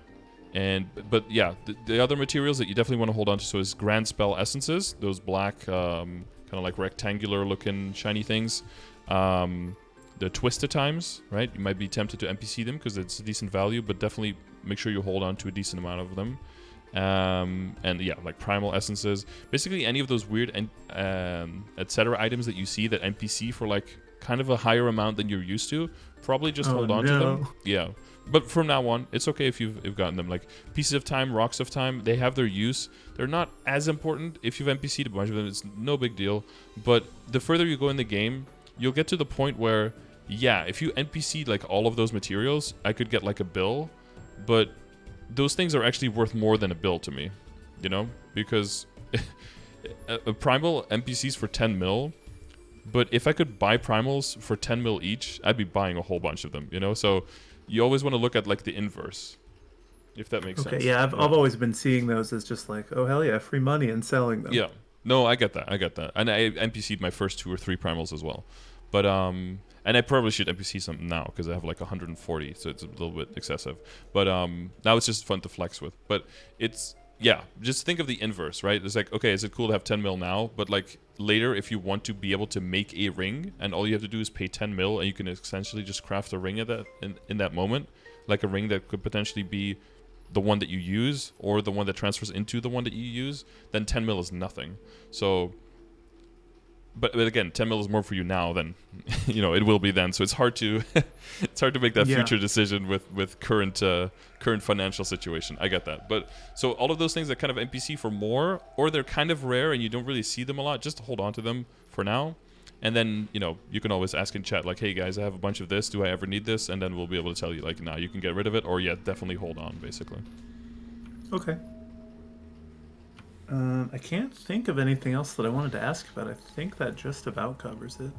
But yeah, the other materials that you definitely want to hold on to, so is Grand Spell Essences, those black, kind of like rectangular looking shiny things. The Twisted Times, right? You might be tempted to NPC them because it's a decent value, but definitely make sure you hold on to a decent amount of them. And yeah, like Primal Essences. Basically any of those weird etc. items that you see that NPC for like kind of a higher amount than you're used to, probably just hold on to them. Yeah. But from now on, it's okay if you've gotten them. Like Pieces of Time, Rocks of Time, they have their use. They're not as important. If you've NPC'd a bunch of them, it's no big deal. But the further you go in the game, you'll get to the point where, yeah, if you NPC'd like all of those materials, I could get like a bill. But those things are actually worth more than a bill to me, you know? Because a Primal NPCs for 10 mil, but if I could buy Primals for 10 mil each, I'd be buying a whole bunch of them, you know? So you always want to look at like the inverse, if that makes sense. Okay, yeah, I've always been seeing those as just like, oh hell yeah, free money and selling them. Yeah, no, I get that. And I NPC'd my first 2 or 3 Primals as well. But, and I probably should NPC some now because I have like 140, so it's a little bit excessive. But now it's just fun to flex with. But it's, yeah, just think of the inverse, right? It's like, okay, is it cool to have 10 mil now? But like later, if you want to be able to make a ring and all you have to do is pay 10 mil and you can essentially just craft a ring at that in that moment, like a ring that could potentially be the one that you use or the one that transfers into the one that you use, then 10 mil is nothing. So, but again, 10 mil is more for you now than, you know, it will be then. So it's hard to make that future decision with current financial situation. I get that. But so all of those things that kind of NPC for more, or they're kind of rare and you don't really see them a lot, just hold on to them for now. And then, you know, you can always ask in chat like, hey guys, I have a bunch of this. Do I ever need this? And then we'll be able to tell you like, nah, you can get rid of it, or yeah, definitely hold on, basically. Okay. I can't think of anything else that I wanted to ask about. I think that just about covers it.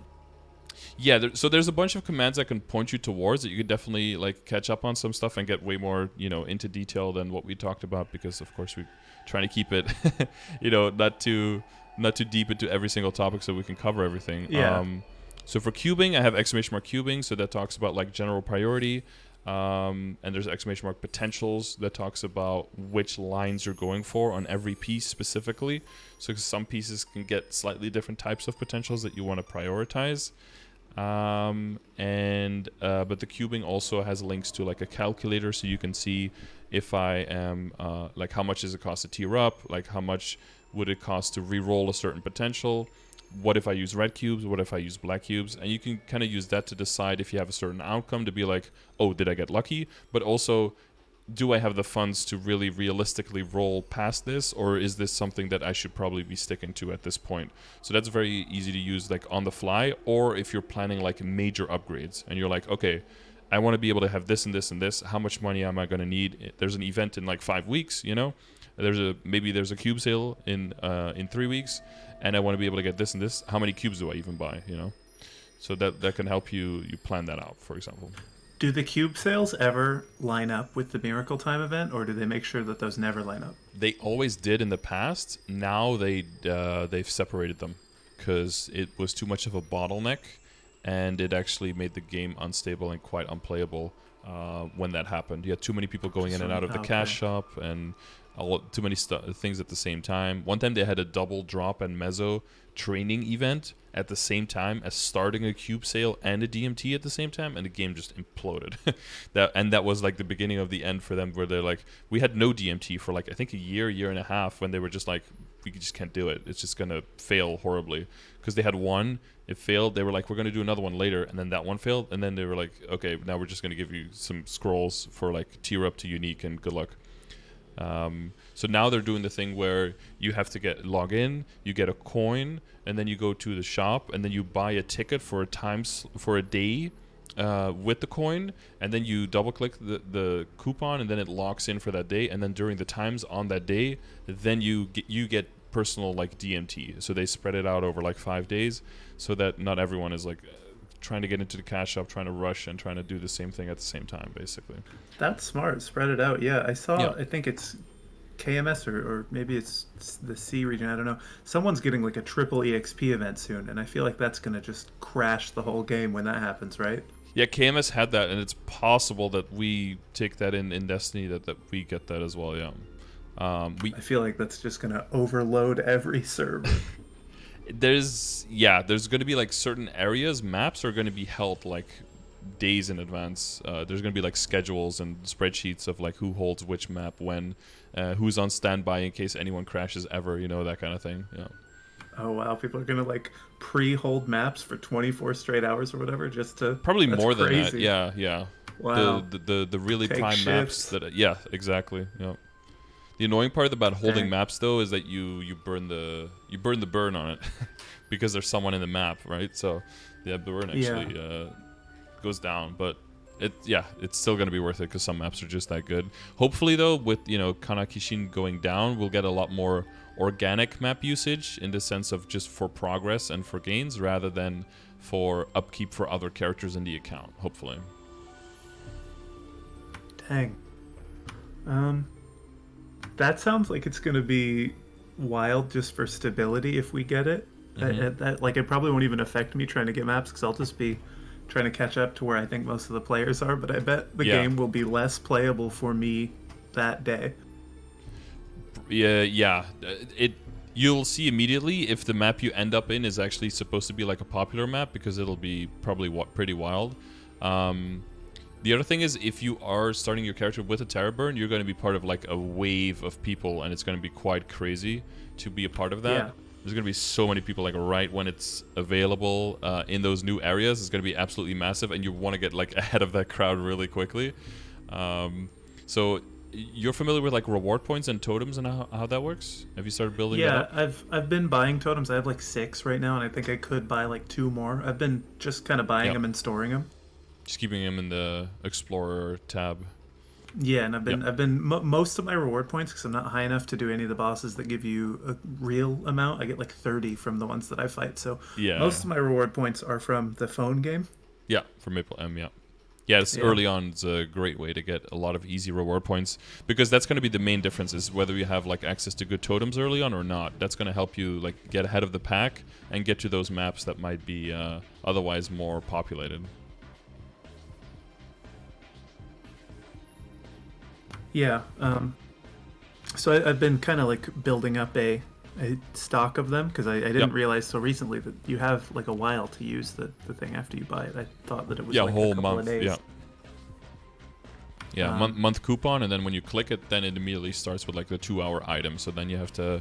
Yeah, so there's a bunch of commands I can point you towards that you could definitely like catch up on some stuff and get way more, you know, into detail than what we talked about, because of course we're trying to keep it, you know, not too deep into every single topic so we can cover everything. Yeah. So for cubing, I have exclamation mark cubing, so that talks about like general priority. And there's exclamation mark potentials that talks about which lines you're going for on every piece specifically. So some pieces can get slightly different types of potentials that you want to prioritize. But the cubing also has links to like a calculator, so you can see if I am like how much does it cost to tier up, like how much would it cost to re-roll a certain potential. what if I use red cubes? What if I use black cubes? And you can kind of use that to decide if you have a certain outcome, to be like, oh, did I get lucky? But also, do I have the funds to really realistically roll past this, or is this something that I should probably be sticking to at this point? So that's very easy to use like on the fly, or if you're planning like major upgrades and you're like, okay, I want to be able to have this and this and this. How much money am I going to need? There's an event in like 5 weeks, you know? Maybe there's a cube sale in 3 weeks, and I want to be able to get this and this. How many cubes do I even buy, you know? So that can help you plan that out, for example. Do the cube sales ever line up with the Miracle Time event, or do they make sure that those never line up? They always did in the past. Now they've separated them because it was too much of a bottleneck, and it actually made the game unstable and quite unplayable when that happened. You had too many people going in and out of the cash shop, and too many things at the same time. One time they had a double drop and mezzo training event at the same time as starting a cube sale and a DMT at the same time, and the game just imploded. that was like the beginning of the end for them, where they're like, we had no DMT for like I think a year and a half, when they were just like, we just can't do it. It's just gonna fail horribly, because they had one, it failed. They were like, we're gonna do another one later, and then that one failed, and then they were like, okay, now we're just gonna give you some scrolls for like tier up to unique and good luck. So now they're doing the thing where you have to log in, you get a coin, and then you go to the shop, and then you buy a ticket for a day with the coin, and then you double click the coupon, and then it locks in for that day, and then during the times on that day, then you get personal like DMT. So they spread it out over like 5 days, so that not everyone is like trying to get into the cash shop, trying to rush, and trying to do the same thing at the same time, basically. That's smart. Spread it out. Yeah, I saw, I think it's KMS or maybe it's the C region, I don't know. Someone's getting like a triple EXP event soon, and I feel like that's going to just crash the whole game when that happens, right? Yeah, KMS had that, and it's possible that we take that in Destiny, that we get that as well, yeah. I feel like that's just going to overload every server. There's going to be like certain areas, maps are going to be held like days in advance. There's going to be like schedules and spreadsheets of like who holds which map when, who's on standby in case anyone crashes ever, you know, that kind of thing. Yeah. Oh wow, people are gonna like pre-hold maps for 24 straight hours or whatever, just to probably more crazy. Than that. Yeah. Wow. The really Take prime shifts. maps that exactly. Yeah. The annoying part about holding maps though is that you burn the burn on it because there's someone in the map, right? So the burn actually goes down, but it's still going to be worth it because some maps are just that good. Hopefully though, with Kanakishin going down, we'll get a lot more organic map usage in the sense of just for progress and for gains rather than for upkeep for other characters in the account, hopefully. Dang. That sounds like it's going to be wild just for stability if we get it. Mm-hmm. Like it probably won't even affect me trying to get maps because I'll just be trying to catch up to where I think most of the players are, but I bet the game will be less playable for me that day. Yeah. You'll see immediately if the map you end up in is actually supposed to be like a popular map, because it'll be probably pretty wild. The other thing is, if you are starting your character with a Terror Burn, you're going to be part of like a wave of people, and it's going to be quite crazy to be a part of that. Yeah. There's going to be so many people like right when it's available in those new areas. It's going to be absolutely massive, and you want to get like ahead of that crowd really quickly. So you're familiar with like reward points and totems and how that works? Have you started building that up? Yeah, I've been buying totems. I have like 6 right now, and I think I could buy like 2 more. I've been just kind of buying them and storing them. Just keeping them in the Explorer tab. Yeah, and I've been most of my reward points, because I'm not high enough to do any of the bosses that give you a real amount. I get like 30 from the ones that I fight. So most of my reward points are from the phone game. Yeah, from Maple M. Yeah, it's early on. It's a great way to get a lot of easy reward points, because that's going to be the main difference, is whether you have like access to good totems early on or not. That's going to help you like get ahead of the pack and get to those maps that might be otherwise more populated. Yeah. So I've been kind of like building up a stock of them, because I didn't realize so recently that you have like a while to use the thing after you buy it. I thought that it was like a whole month of days. Month coupon, and then when you click it, then it immediately starts with like the 2-hour item. So then you have to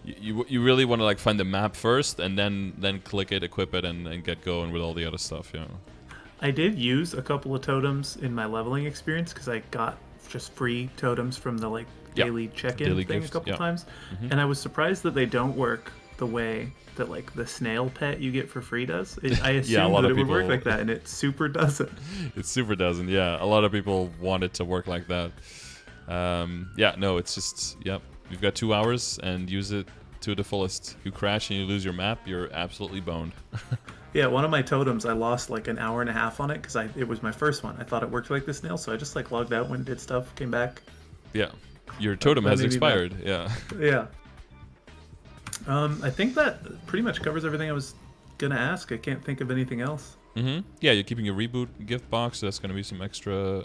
you really want to like find the map first, and then click it, equip it, and get going with all the other stuff. Yeah. I did use a couple of totems in my leveling experience because I got just free totems from the like Yep. daily check-in Daily thing gift, a couple yeah. times, and I was surprised that they don't work the way that like the snail pet you get for free does. I Yeah, a assumed lot that of it would work people- like that, and it super doesn't. It super doesn't. Yeah, a lot of people want it to work like that. Yeah, no, it's just, yep. You've got 2 hours and use it to the fullest. You crash and you lose your map, you're absolutely boned. Yeah, one of my totems, I lost like an hour and a half on it because it was my first one. I thought it worked like the snail, so I just like logged out, went and did stuff, came back. Yeah, your totem That has made me mad. expired. Yeah. Yeah. I think that pretty much covers everything I was gonna ask. I can't think of anything else. Yeah, you're keeping your reboot gift box, so that's gonna be some extra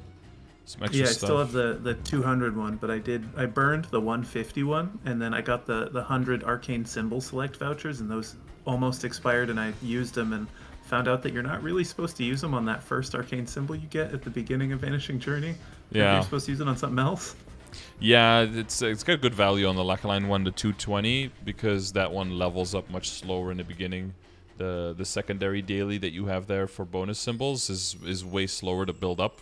Yeah, I stuff. still have the 200 one, but I burned the 150 one, and then I got the 100 arcane symbol select vouchers, and those almost expired, and I used them and found out that you're not really supposed to use them on that first arcane symbol you get at the beginning of Vanishing Journey. Yeah. You're supposed to use it on something else. Yeah, it's got good value on the Lacaline one, the 220, because that one levels up much slower in the beginning. The secondary daily that you have there for bonus symbols is way slower to build up.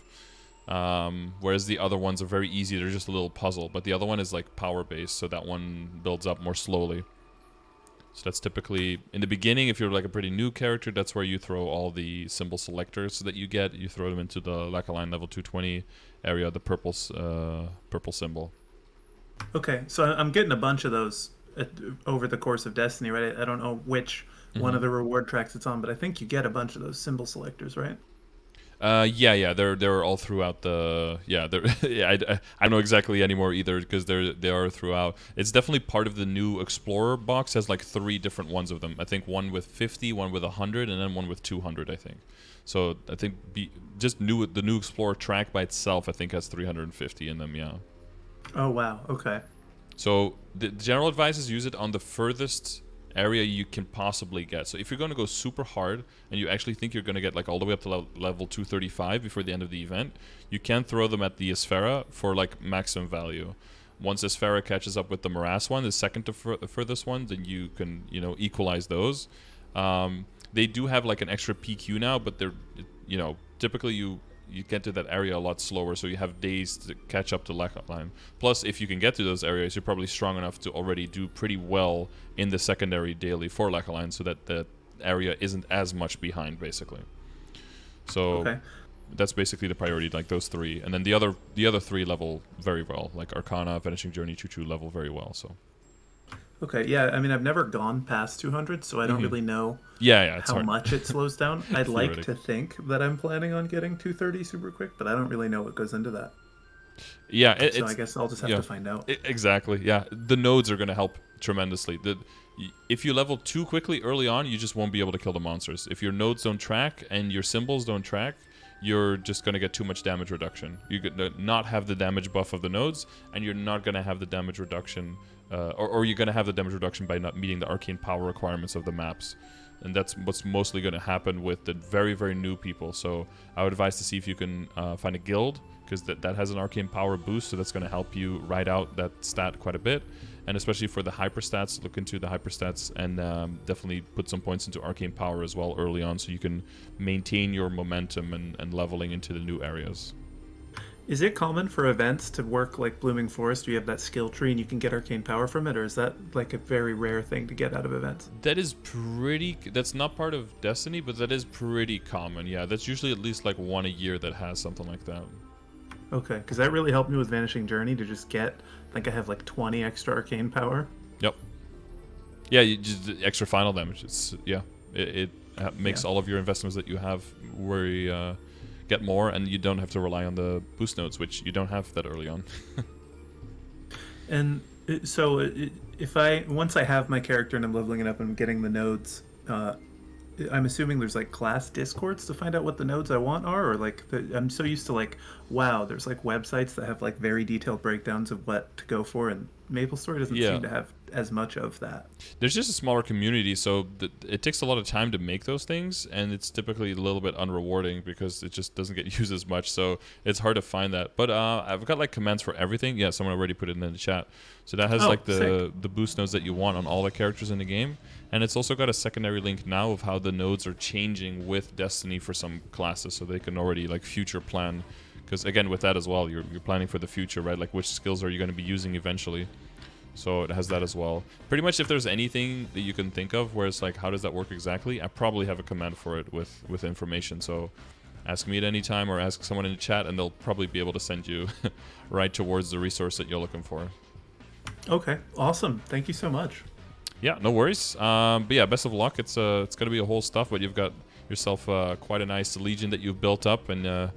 Whereas the other ones are very easy, they're just a little puzzle. But the other one is like power based, so that one builds up more slowly. So that's typically, in the beginning, if you're like a pretty new character, that's where you throw all the symbol selectors that you get. You throw them into the Lacaline level 220 area, the purple symbol. Okay, so I'm getting a bunch of those over the course of Destiny, right? I don't know which one of the reward tracks it's on, but I think you get a bunch of those symbol selectors, right? Yeah, they're all throughout the yeah. I don't know exactly anymore either because they are throughout. It's definitely part of the new Explorer box. Has like 3 different ones of them. I think one with 50, one with 100, and then one with 200. I think. So I think the new Explorer track by itself I think has 350 in them. Yeah. Oh wow. Okay. So the general advice is use it on the furthest area you can possibly get. So if you're going to go super hard and you actually think you're going to get like all the way up to level 235 before the end of the event, you can throw them at the Esfera for like maximum value. Once Esfera catches up with the Morass one, the second to furthest one, then you can, equalize those. They do have like an extra PQ now, but they're, typically you get to that area a lot slower, so you have days to catch up to Lacaline. Plus, if you can get to those areas, you're probably strong enough to already do pretty well in the secondary daily for Lacaline, so that the area isn't as much behind, basically. So that's basically the priority, like those 3, and then the other 3 level very well, like Arcana, Vanishing Journey, Choo-Choo level very well. So. Okay, yeah, I mean, I've never gone past 200, so I don't really know it's how hard. much it slows down. I'd like Theoretic. to think that I'm planning on getting 230 super quick, but I don't really know what goes into that. Yeah, So I guess I'll just have to find out. Exactly, yeah. The nodes are going to help tremendously. If you level too quickly early on, you just won't be able to kill the monsters. If your nodes don't track and your symbols don't track, you're just going to get too much damage reduction. You're going to not have the damage buff of the nodes, and you're not going to have the damage reduction, or you're going to have the damage reduction by not meeting the arcane power requirements of the maps. And that's what's mostly going to happen with the very, very new people. So I would advise to see if you can find a guild, because that has an arcane power boost, so that's going to help you ride out that stat quite a bit. And especially for the hyperstats, look into the hyperstats and definitely put some points into arcane power as well early on, so you can maintain your momentum and leveling into the new areas. Is it common for events to work like Blooming Forest, where you have that skill tree and you can get arcane power from it, or is that like a very rare thing to get out of events? That's not part of Destiny, but that is pretty common. Yeah, that's usually at least like one a year that has something like that. Okay, because that really helped me with Vanishing Journey to just get, I think I have like 20 extra arcane power. Yep. Yeah, you just extra final damage. It makes all of your investments that you have where you get more, and you don't have to rely on the boost nodes, which you don't have that early on. And so once I have my character and I'm leveling it up and I'm getting the nodes, I'm assuming there's like class discords to find out what the nodes I want are, or like I'm so used to like, wow, there's like websites that have like very detailed breakdowns of what to go for, and MapleStory doesn't Yeah. seem to have as much of that. There's just a smaller community, so it takes a lot of time to make those things, and it's typically a little bit unrewarding because it just doesn't get used as much. So it's hard to find that. But I've got like commands for everything. Yeah, someone already put it in the chat. So that has like the boost nodes that you want on all the characters in the game, and it's also got a secondary link now of how the nodes are changing with Destiny for some classes, so they can already like future plan. Because again, with that as well, you're planning for the future, right? Like which skills are you going to be using eventually? So it has that as well. Pretty much if there's anything that you can think of where it's like, how does that work exactly? I probably have a command for it with information. So ask me at any time or ask someone in the chat and they'll probably be able to send you right towards the resource that you're looking for. Okay, awesome. Thank you so much. Yeah, no worries. But yeah, best of luck. It's going to be a whole stuff, but you've got yourself quite a nice legion that you've built up and a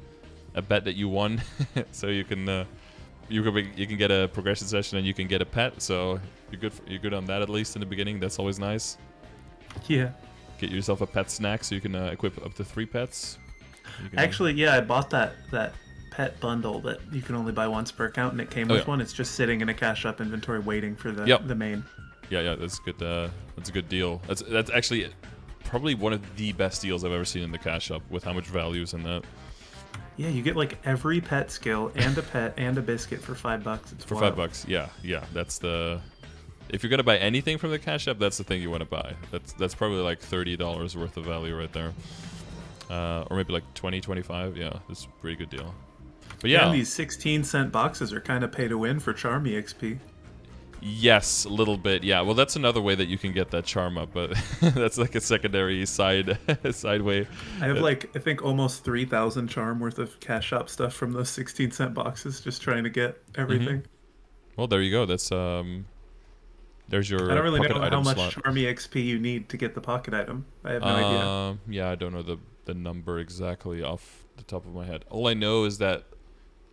bet that you won. So you can... You can get a progression session and you can get a pet, so you're good on that at least in the beginning. That's always nice. Yeah. Get yourself a pet snack so you can equip up to 3 pets. Actually, yeah, I bought that pet bundle that you can only buy once per account, and it came with one. It's just sitting in a cache up inventory waiting for the main. Yeah, that's good. That's a good deal. That's actually probably one of the best deals I've ever seen in the cache up with how much value is in that. Yeah, you get like every pet skill and a pet and a biscuit for $5. It's for wild. $5. Yeah. That's the. If you're gonna buy anything from the cash app, that's the thing you want to buy. That's probably like $30 worth of value right there, or maybe like 20, 25. Yeah, it's a pretty good deal. But yeah, and these 16-cent boxes are kind of pay to win for Charm EXP. Yes, a little bit. Yeah, well, that's another way that you can get that charm up, but that's like a secondary side way. I have like I think almost 3,000 charm worth of cash shop stuff from those 16-cent boxes, just trying to get everything. Well, there you go. That's there's your. I don't really know how much slot. charm EXP you need to get the pocket item. I have no idea. Yeah, I don't know the number exactly off the top of my head. All I know is that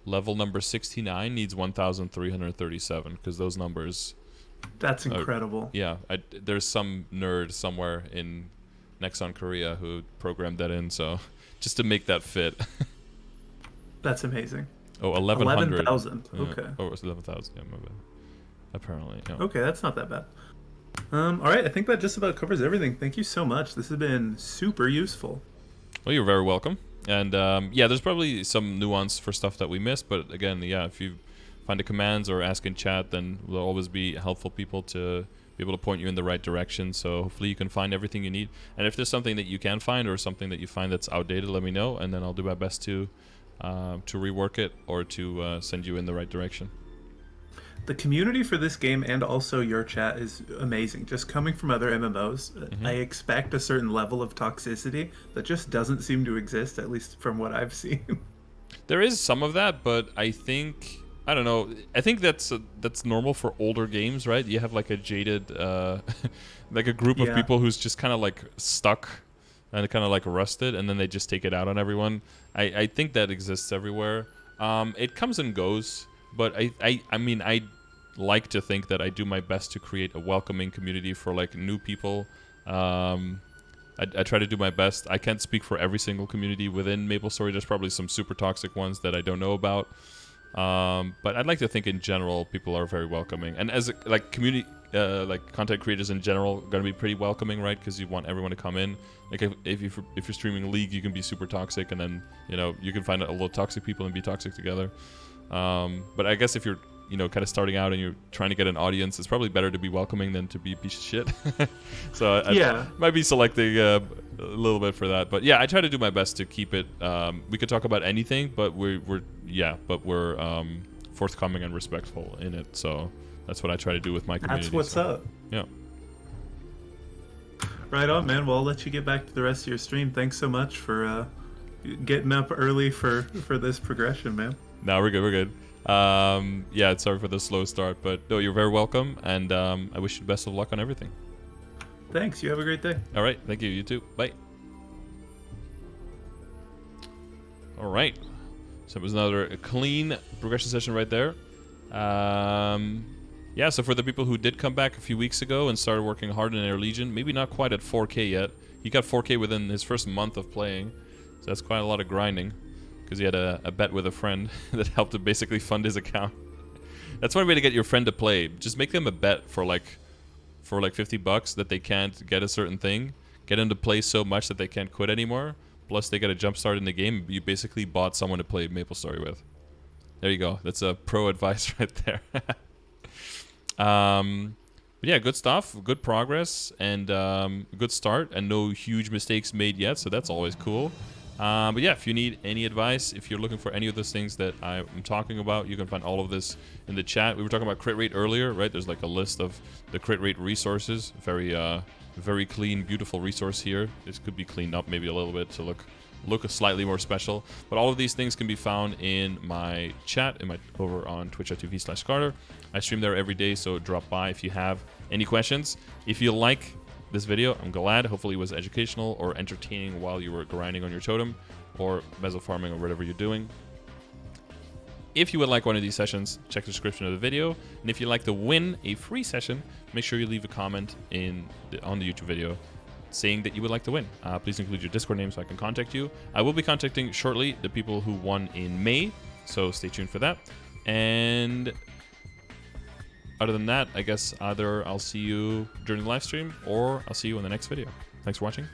level number 69 needs 1,337 because those numbers. That's incredible. There's some nerd somewhere in Nexon Korea who programmed that in, so just to make that fit. That's amazing. Oh, 11,000. 11,000. Okay. Oh, it was 11,000. Yeah, my bad. Apparently. Yeah. Okay, that's not that bad. All right, I think that just about covers everything. Thank you so much. This has been super useful. Well, you're very welcome. And there's probably some nuance for stuff that we missed, but again, if you find the commands or ask in chat, then we'll always be helpful people to be able to point you in the right direction. So hopefully you can find everything you need. And if there's something that you can find or something that you find that's outdated, let me know, and then I'll do my best to rework it or to send you in the right direction. The community for this game and also your chat is amazing. Just coming from other MMOs, I expect a certain level of toxicity that just doesn't seem to exist, at least from what I've seen. There is some of that, but I think, I don't know, I think that's normal for older games, right? You have like a jaded, like a group of people who's just kind of like stuck and kind of like rusted, and then they just take it out on everyone. I think that exists everywhere. It comes and goes, but I mean, I like to think that I do my best to create a welcoming community for like new people. I try to do my best. I can't speak for every single community within MapleStory. There's probably some super toxic ones that I don't know about. But I'd like to think in general people are very welcoming. And as like community, like content creators in general, going to be pretty welcoming, right? Because you want everyone to come in. Like if you're streaming League, you can be super toxic, and then you can find a little toxic people and be toxic together. But I guess if you're kind of starting out and you're trying to get an audience, it's probably better to be welcoming than to be a piece of shit. So I might be selecting a little bit for that. But yeah, I try to do my best to keep it. We could talk about anything, but we're forthcoming and respectful in it. So that's what I try to do with my community. That's what's up. Yeah. Right on, man. Well, I'll let you get back to the rest of your stream. Thanks so much for getting up early for this progression, man. No, we're good. We're good. Sorry for the slow start, but no, you're very welcome, and I wish you the best of luck on everything. Thanks. You have a great day. All right. Thank you. You too. Bye. All right. So it was another clean progression session right there. So for the people who did come back a few weeks ago and started working hard in their Legion, maybe not quite at 4K yet. He got 4K within his first month of playing, so that's quite a lot of grinding. Because he had a bet with a friend that helped to basically fund his account. That's one way to get your friend to play. Just make them a bet for like $50 that they can't get a certain thing. Get them to play so much that they can't quit anymore. Plus, they get a jump start in the game. You basically bought someone to play MapleStory with. There you go. That's a pro advice right there. But yeah, good stuff. Good progress and good start. And no huge mistakes made yet, so that's always cool. But yeah, if you need any advice, if you're looking for any of those things that I'm talking about, you can find all of this in the chat. We were talking about crit rate earlier, right? There's like a list of the crit rate resources. Very clean, beautiful resource here. This could be cleaned up maybe a little bit to look slightly more special. But all of these things can be found in my chat, over on twitch.tv/Scardor. I stream there every day, so drop by if you have any questions. If you like this video, I'm glad. Hopefully it was educational or entertaining while you were grinding on your totem or meso farming or whatever you're doing. If you would like one of these sessions, check the description of the video. And if you'd like to win a free session, make sure you leave a comment on the YouTube video saying that you would like to win. Please include your Discord name so I can contact you. I will be contacting shortly the people who won in May, so stay tuned for that. And other than that, I guess either I'll see you during the live stream or I'll see you in the next video. Thanks for watching.